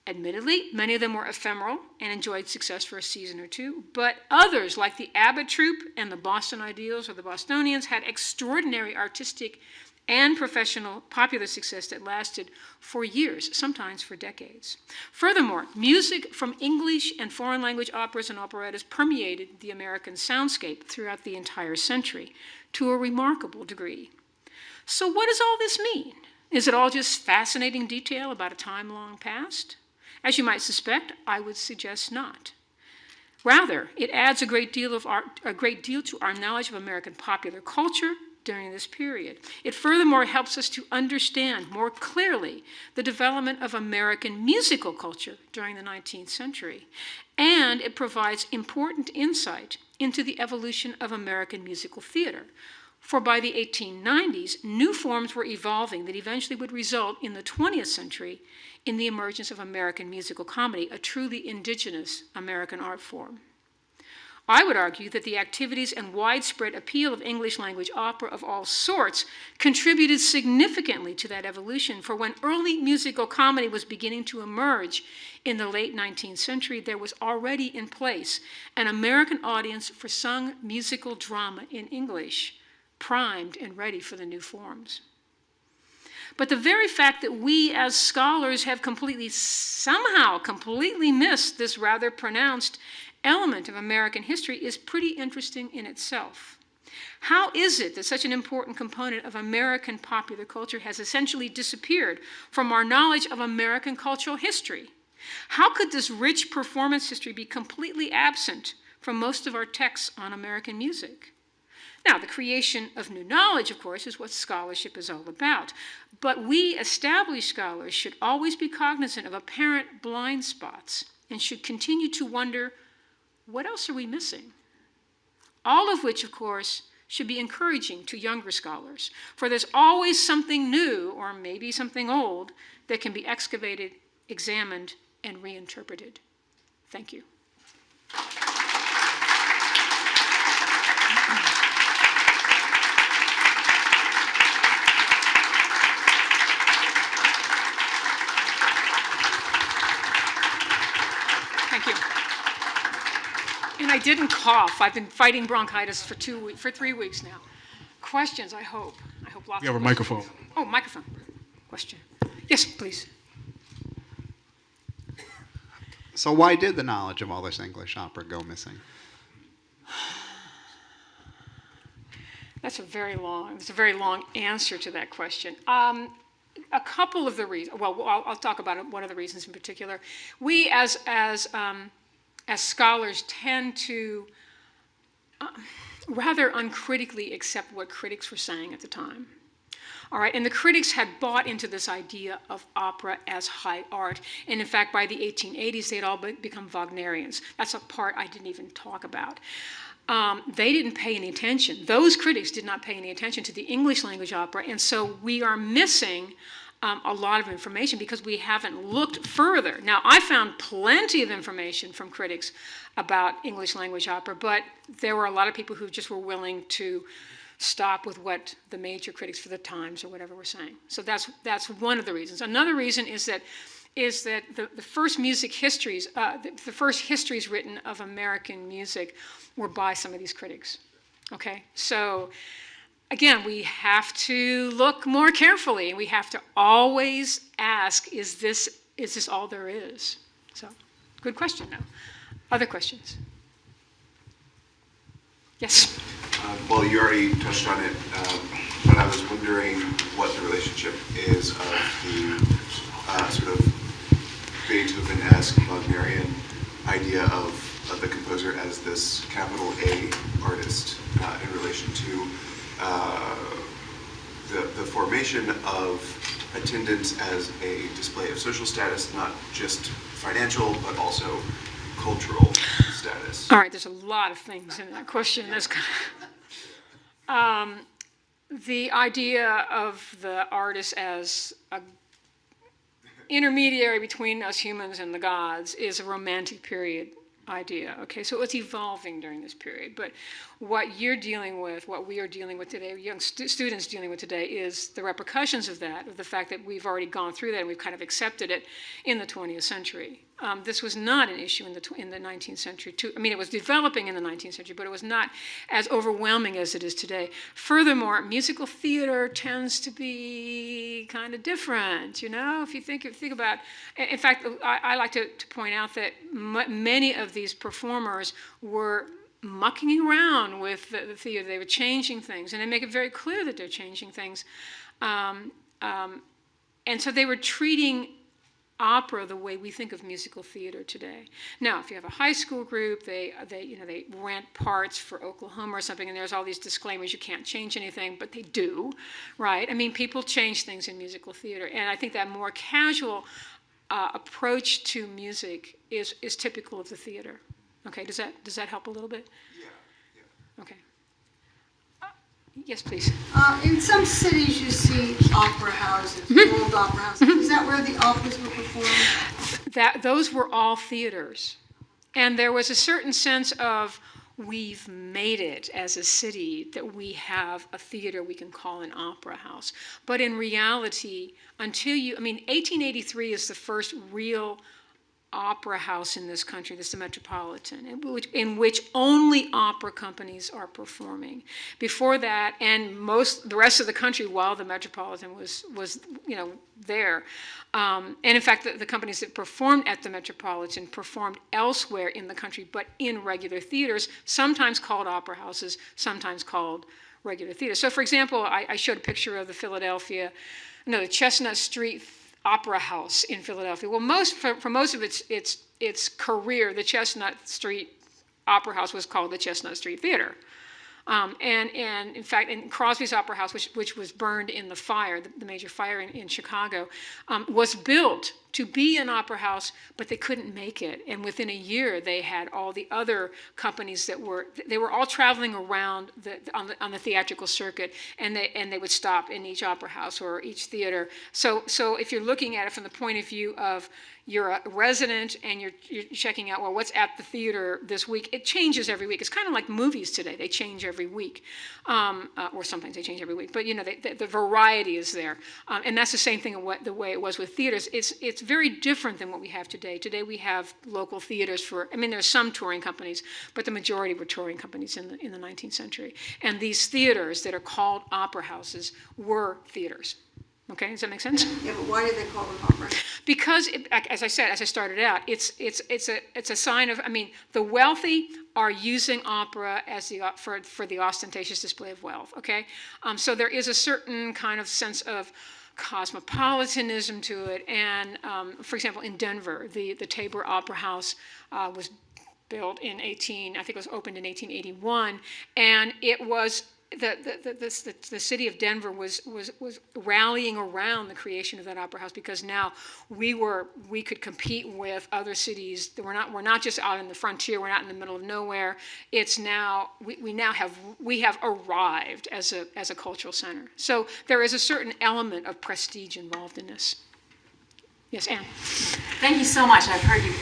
Admittedly, many of them were ephemeral and enjoyed success for a season or two, but others, like the Abbott Troupe and the Boston Ideals or the Bostonians, had extraordinary artistic and professional popular success that lasted for years, sometimes for decades. Furthermore, music from English and foreign language operas and operettas permeated the American soundscape throughout the entire century to a remarkable degree. So what does all this mean? Is it all just fascinating detail about a time long past? As you might suspect, I would suggest not. Rather, it adds a great deal to our knowledge of American popular culture during this period. It furthermore helps us to understand more clearly the development of American musical culture during the 19th century, and it provides important insight into the evolution of American musical theater. For by the 1890s, new forms were evolving that eventually would result in the 20th century in the emergence of American musical comedy, a truly indigenous American art form. I would argue that the activities and widespread appeal of English language opera of all sorts contributed significantly to that evolution, for when early musical comedy was beginning to emerge in the late 19th century, there was already in place an American audience for sung musical drama in English, primed and ready for the new forms. But the very fact that we as scholars have somehow completely missed this rather pronounced element of American history is pretty interesting in itself. How is it that such an important component of American popular culture has essentially disappeared from our knowledge of American cultural history? How could this rich performance history be completely absent from most of our texts on American music? Now, the creation of new knowledge, of course, is what scholarship is all about. But we established scholars should always be cognizant of apparent blind spots and should continue to wonder, what else are we missing? All of which, of course, should be encouraging to younger scholars, for there's always something new, or maybe something old, that can be excavated, examined, and reinterpreted. Thank you. Thank you. And I didn't cough. I've been fighting bronchitis for 3 weeks now. Questions, I hope. Lots You have of a microphone. Oh, microphone. Question. Yes, please. So why did the knowledge of all this English opera go missing? It's a very long answer to that question. A couple of the reasons. Well, I'll talk about one of the reasons in particular. We, as scholars, tend to rather uncritically accept what critics were saying at the time. All right, and the critics had bought into this idea of opera as high art. And in fact, by the 1880s, they had all become Wagnerians. That's a part I didn't even talk about. They didn't pay any attention. Those critics did not pay any attention to the English language opera, and so we are missing a lot of information because we haven't looked further. Now, I found plenty of information from critics about English language opera, but there were a lot of people who just were willing to stop with what the major critics for the Times or whatever were saying. So that's one of the reasons. Another reason is that the first music histories, the first histories written of American music were by some of these critics. Okay, so again, we have to look more carefully. We have to always ask: Is this is this all there is? So, good question, though. Other questions? Yes? Well, you already touched on it, but I was wondering what the relationship is of the sort of Beethoven-esque Wagnerian idea of the composer as this capital A artist in relation to the formation of attendance as a display of social status, not just financial, but also cultural status. All right, there's a lot of things in that question. That's kind of, the idea of the artist as a intermediary between us humans and the gods is a romantic period idea. Okay, so it's evolving during this period. But what you're dealing with, what we are dealing with today, young students dealing with today, is the repercussions of that, of the fact that we've already gone through that and we've kind of accepted it in the 20th century. This was not an issue in the 19th century. I mean, it was developing in the 19th century, but it was not as overwhelming as it is today. Furthermore, musical theater tends to be kind of different. You know, if you think about, in fact, I like to point out that many of these performers were mucking around with the theater. They were changing things, and they make it very clear that they're changing things. And so they were treating opera the way we think of musical theater today. Now, if you have a high school group, they rent parts for Oklahoma or something, and there's all these disclaimers, you can't change anything, but they do, right? I mean, people change things in musical theater, and I think that more casual approach to music is typical of the theater. Okay, does that help a little bit? Yeah. Okay. Yes, please. In some cities, you see opera houses, old opera houses. Is that where the operas were performed? Those were all theaters. And there was a certain sense of, we've made it as a city that we have a theater we can call an opera house. But in reality, 1883 is the first real opera house in this country. This is the Metropolitan, in which only opera companies are performing. Before that, and the rest of the country, while the Metropolitan was there, and in fact, the companies that performed at the Metropolitan performed elsewhere in the country, but in regular theaters, sometimes called opera houses, sometimes called regular theaters. So, for example, I showed a picture of the Chestnut Street Opera House in Philadelphia. Well, for most of its career, the Chestnut Street Opera House was called the Chestnut Street Theater. And in fact, in Crosby's Opera House, which was burned in the fire, the major fire in Chicago, was built to be an opera house, but they couldn't make it. And within a year, they had all the other companies that were all traveling around on the theatrical circuit, and they would stop in each opera house or each theater. So if you're looking at it from the point of view of you're a resident and you're checking out, well, what's at the theater this week? It changes every week. It's kind of like movies today. They change every week, or sometimes they change every week. But the variety is there, and that's the same thing the way it was with theaters. It's very different than what we have today. Today we have local theaters there's some touring companies, but the majority were touring companies in the 19th century. And these theaters that are called opera houses were theaters. Okay, does that make sense? Yeah, but why do they call them opera? Because, as I said, as I started out, it's a sign of. The wealthy are using opera for the ostentatious display of wealth. Okay, so there is a certain kind of sense of cosmopolitanism to it. And for example, in Denver, the Tabor Opera House was built I think it was opened in 1881, and it was. The city of Denver was rallying around the creation of that opera house, because now we could compete with other cities. We're not just out in the frontier. We're not in the middle of nowhere. It's now we have arrived as a cultural center. So there is a certain element of prestige involved in this. Yes, Anne. Thank you so much. I've heard you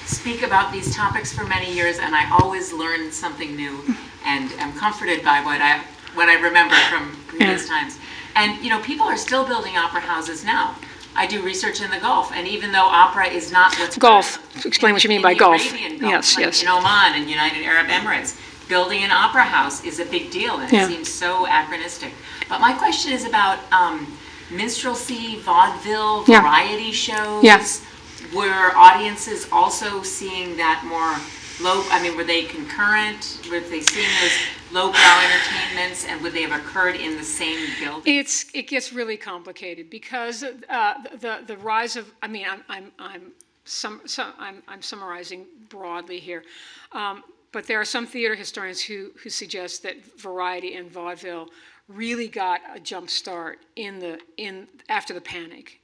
speak about these topics for many years, and I always learn something new, and am comforted by what I remember from previous times. And people are still building opera houses now. I do research in the Gulf, and even though opera is not what's Gulf. Explain what you mean by Gulf. Arabian Gulf, Yes, like yes. in Oman and United Arab Emirates, building an opera house is a big deal, and it seems so anachronistic. But my question is about minstrelsy, vaudeville, variety shows. Yeah. were audiences also seeing that more low, I mean, were they concurrent? Were they seeing those lowbrow entertainments, and would they have occurred in the same building? It gets really complicated because the rise of, I mean, I'm summarizing broadly here, but there are some theater historians who suggest that variety and vaudeville really got a jump start after the panic.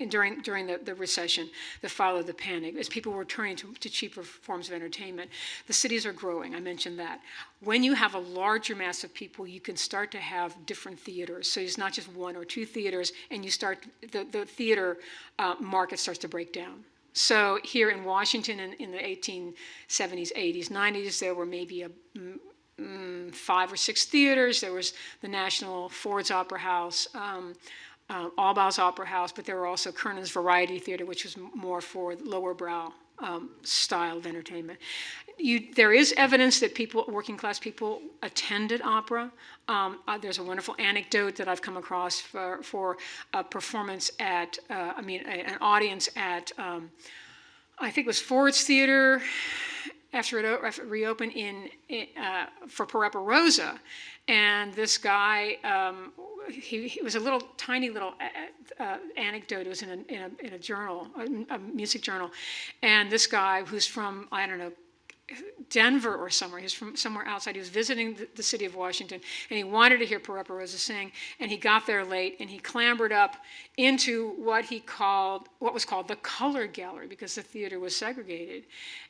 During the recession that followed the panic, as people were turning to cheaper forms of entertainment. The cities are growing, I mentioned that. When you have a larger mass of people, you can start to have different theaters. So it's not just one or two theaters, and the theater market starts to break down. So here in Washington in the 1870s, 80s, 90s, there were maybe 5 or 6 theaters. There was the National, Ford's Opera House, Albaugh's Opera House, but there were also Kernan's Variety Theater, which was more for lower brow style of entertainment. There is evidence that working class people attended opera. There's a wonderful anecdote that I've come across for a performance at, an audience at, I think it was Ford's Theater after it reopened for Parappa Rosa. And this guy, it was a tiny little anecdote. It was in a journal, a music journal. And this guy, who's from, I don't know, Denver or somewhere, he's from somewhere outside. He was visiting the city of Washington, and he wanted to hear Parappa Rosa sing. And he got there late, and he clambered up into what was called the color gallery, because the theater was segregated.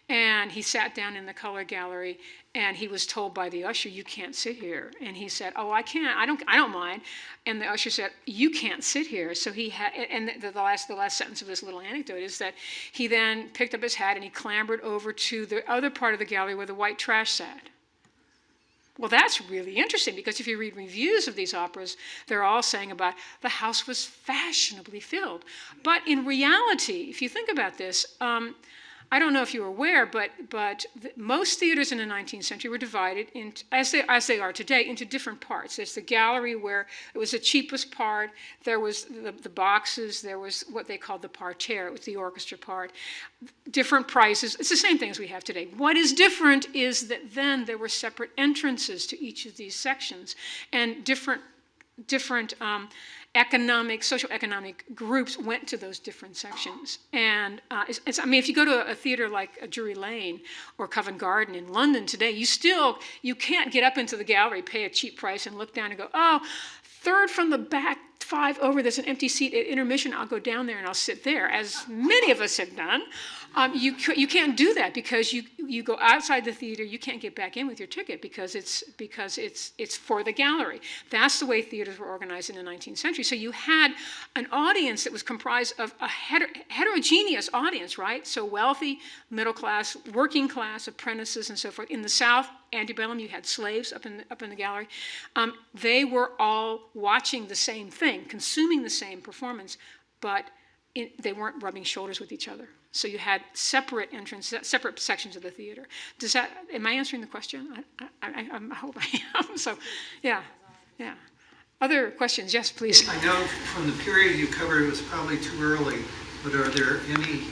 And he sat down in the color gallery, and he was told by the usher, "You can't sit here." And he said, "Oh, I can't. I don't mind." And the usher said, "You can't sit here." So he had, and the last sentence of this little anecdote is that he then picked up his hat and he clambered over to the other part of the gallery where the white trash sat. Well, that's really interesting, because if you read reviews of these operas, they're all saying about the house was fashionably filled. But in reality, if you think about this, I don't know if you're aware, but most theaters in the 19th century were divided into, as they are today, into different parts. There's the gallery, where it was the cheapest part. There was the boxes. There was what they called the parterre. It was the orchestra part. Different prices. It's the same thing as we have today. What is different is that then there were separate entrances to each of these sections, and different socioeconomic groups went to those different sections. And if you go to a theater like Drury Lane or Covent Garden in London today, you can't get up into the gallery, pay a cheap price, and look down and go, "Oh, third from the back, 5 over, there's an empty seat at intermission, I'll go down there and I'll sit there," as many of us have done. You can't do that, because you go outside the theater, you can't get back in with your ticket because it's for the gallery. That's the way theaters were organized in the 19th century. So you had an audience that was comprised of a heterogeneous audience, right? So wealthy, middle class, working class, apprentices, and so forth. In the South, antebellum, you had slaves up in the gallery. They were all watching the same thing, consuming the same performance, but they weren't rubbing shoulders with each other. So you had separate entrances, separate sections of the theater. Am I answering the question? I hope I am. So, yeah. Other questions? Yes, please. I know from the period you covered it was probably too early, but are there any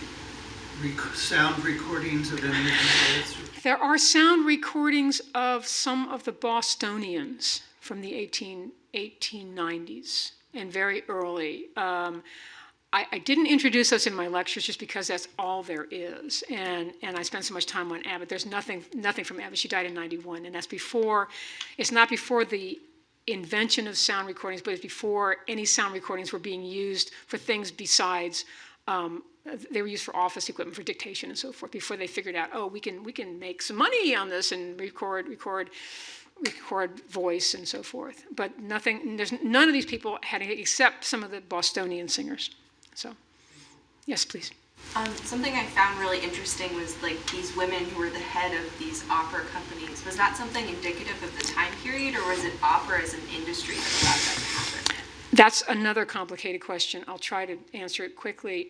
sound recordings of any of these? There are sound recordings of some of the Bostonians from the 1890s and very early. I didn't introduce those in my lectures just because that's all there is, and I spent so much time on Abbott. There's nothing from Abbott. She died in 91, and it's not before the invention of sound recordings, but it's before any sound recordings were being used for things besides, they were used for office equipment, for dictation and so forth, before they figured out, oh, we can make some money on this and record voice and so forth. But none of these people had it except some of the Bostonian singers. So, yes, please. Something I found really interesting was these women who were the head of these opera companies. Was that something indicative of the time period, or was it opera as an industry that allowed that to happen? That's another complicated question. I'll try to answer it quickly.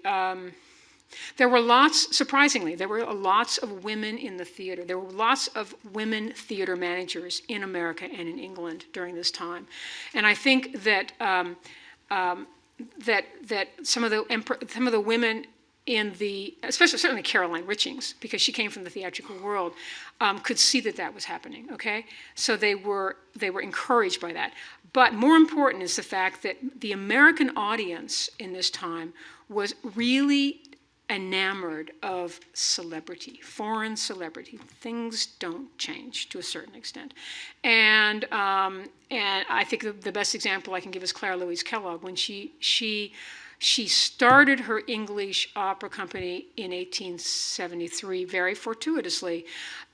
Surprisingly, there were lots of women in the theater. There were lots of women theater managers in America and in England during this time. And I think that that some of the women especially certainly Caroline Richings, because she came from the theatrical world, could see that was happening. Okay, so they were encouraged by that. But more important is the fact that the American audience in this time was really enamored of celebrity, foreign celebrity. Things don't change to a certain extent. And I think the best example I can give is Clara Louise Kellogg. When she started her English opera company in 1873, very fortuitously,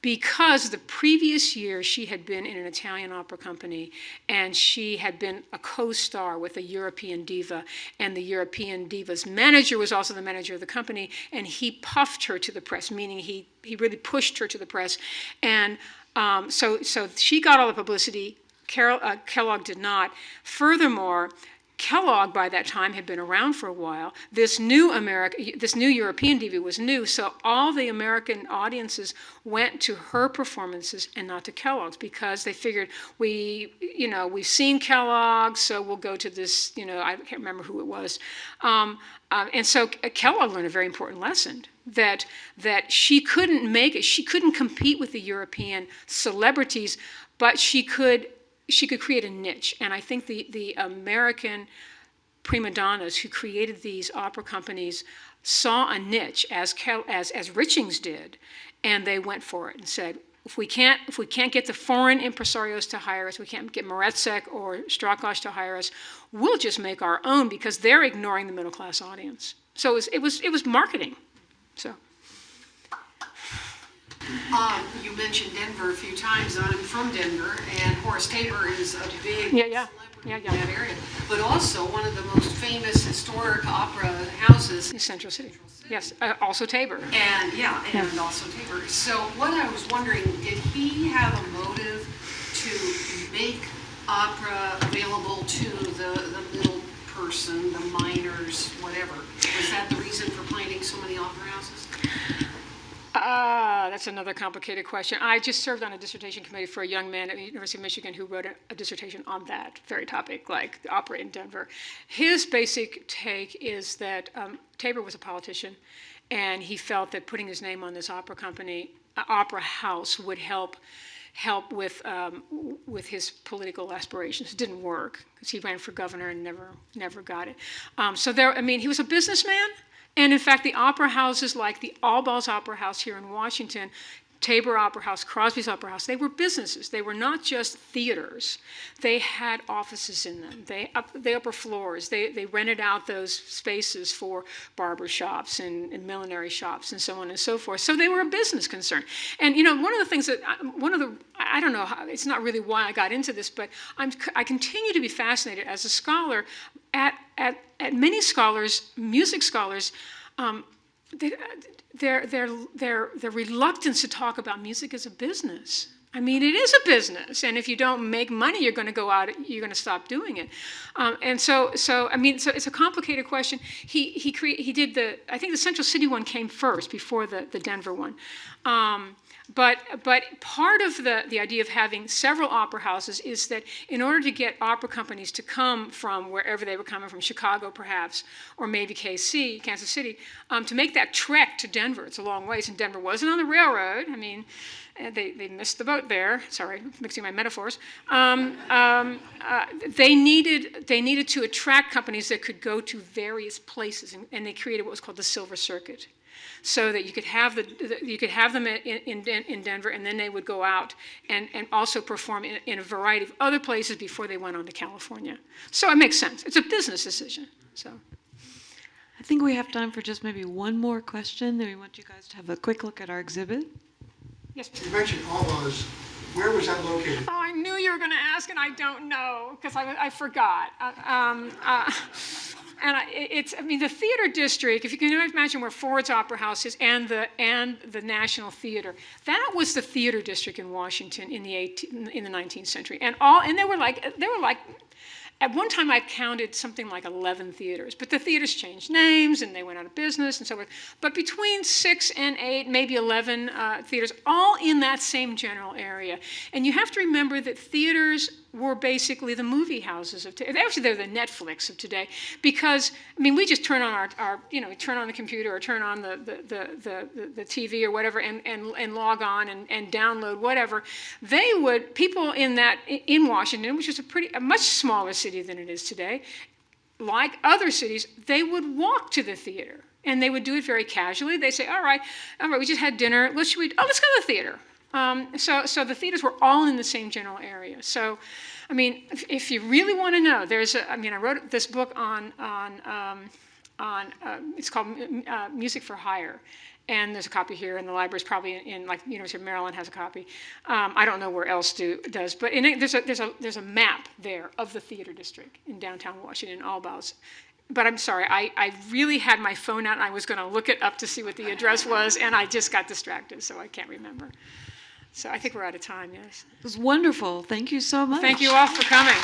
because the previous year she had been in an Italian opera company and she had been a co-star with a European diva, and the European diva's manager was also the manager of the company, and he puffed her to the press, meaning he really pushed her to the press. And so she got all the publicity. Kellogg did not. Furthermore, Kellogg by that time had been around for a while. This new European diva was new, so all the American audiences went to her performances and not to Kellogg's, because they figured we've seen Kellogg, so we'll go to this. I can't remember who it was, and so Kellogg learned a very important lesson that she couldn't make it. She couldn't compete with the European celebrities, but she could create a niche. And I think the American prima donnas who created these opera companies saw a niche, as Richings did, and they went for it and said, if we can't get the foreign impresarios to hire us, we can't get Moretsek or Strakos to hire us, we'll just make our own, because they're ignoring the middle class audience. So it was marketing. So. You mentioned Denver a few times. I'm from Denver, and Horace Tabor is a big celebrity in that area. But also one of the most famous historic opera houses in Central City. Yes, also Tabor. And also Tabor. So what I was wondering, did he have a motive to make opera available to the middle person, the minors, whatever? Was that the reason for planting so many opera houses? That's another complicated question. I just served on a dissertation committee for a young man at the University of Michigan who wrote a dissertation on that very topic, like the opera in Denver. His basic take is that Tabor was a politician, and he felt that putting his name on this opera company, opera house, would help with his political aspirations. It didn't work, because he ran for governor and never got it. He was a businessman. And in fact, the opera houses like the All Balls Opera House here in Washington, Tabor Opera House, Crosby's Opera House, they were businesses. They were not just theaters. They had offices in them. The upper floors, they rented out those spaces for barber shops and millinery shops and so on and so forth. So they were a business concern. And one of the things that, I don't know, it's not really why I got into this, but I continue to be fascinated as a scholar at many scholars, music scholars, their reluctance to talk about music as a business. I mean, it is a business, and if you don't make money, you're going to go out. You're going to stop doing it. So it's a complicated question. He did I think the Central City one came first before the Denver one. But part of the idea of having several opera houses is that in order to get opera companies to come from wherever they were coming from, Chicago perhaps, or maybe KC, Kansas City, to make that trek to Denver, it's a long ways, and Denver wasn't on the railroad. I mean, they missed the boat there. Sorry, mixing my metaphors. They needed to attract companies that could go to various places, and they created what was called the Silver Circuit, so that you could have them in Denver, and then they would go out and also perform in a variety of other places before they went on to California. So it makes sense. It's a business decision. So I think we have time for just maybe one more question. Then we want you guys to have a quick look at our exhibit. Yes. You mentioned all those. Where was that located? Oh, I knew you were going to ask, and I don't know because I forgot. The theater district, if you can imagine where Ford's Opera House is and the National Theater, that was the theater district in Washington in the 19th century. And they were like at one time I counted something like 11 theaters, but the theaters changed names and they went out of business and so forth. But between 6 and 8, maybe 11 theaters, all in that same general area. And you have to remember that theaters were basically the movie houses of today. Actually, they're the Netflix of today, because I mean, we just turn on our we turn on the computer or turn on the TV or whatever and log on and download whatever. People in Washington, which is a much smaller city than it is today, like other cities, they would walk to the theater. And they would do it very casually. They'd say, all right, we just had dinner. Let's go to the theater. So the theaters were all in the same general area. So, I mean, if you really want to know, I wrote this book on it's called Music for Hire. And there's a copy here, and the library's probably in like University of Maryland has a copy. I don't know where else does, but there's a map there of the theater district in downtown Washington, all about. But I'm sorry, I really had my phone out, and I was going to look it up to see what the address was, and I just got distracted, so I can't remember. So I think we're out of time, yes. It was wonderful. Thank you so much. Thank you all for coming.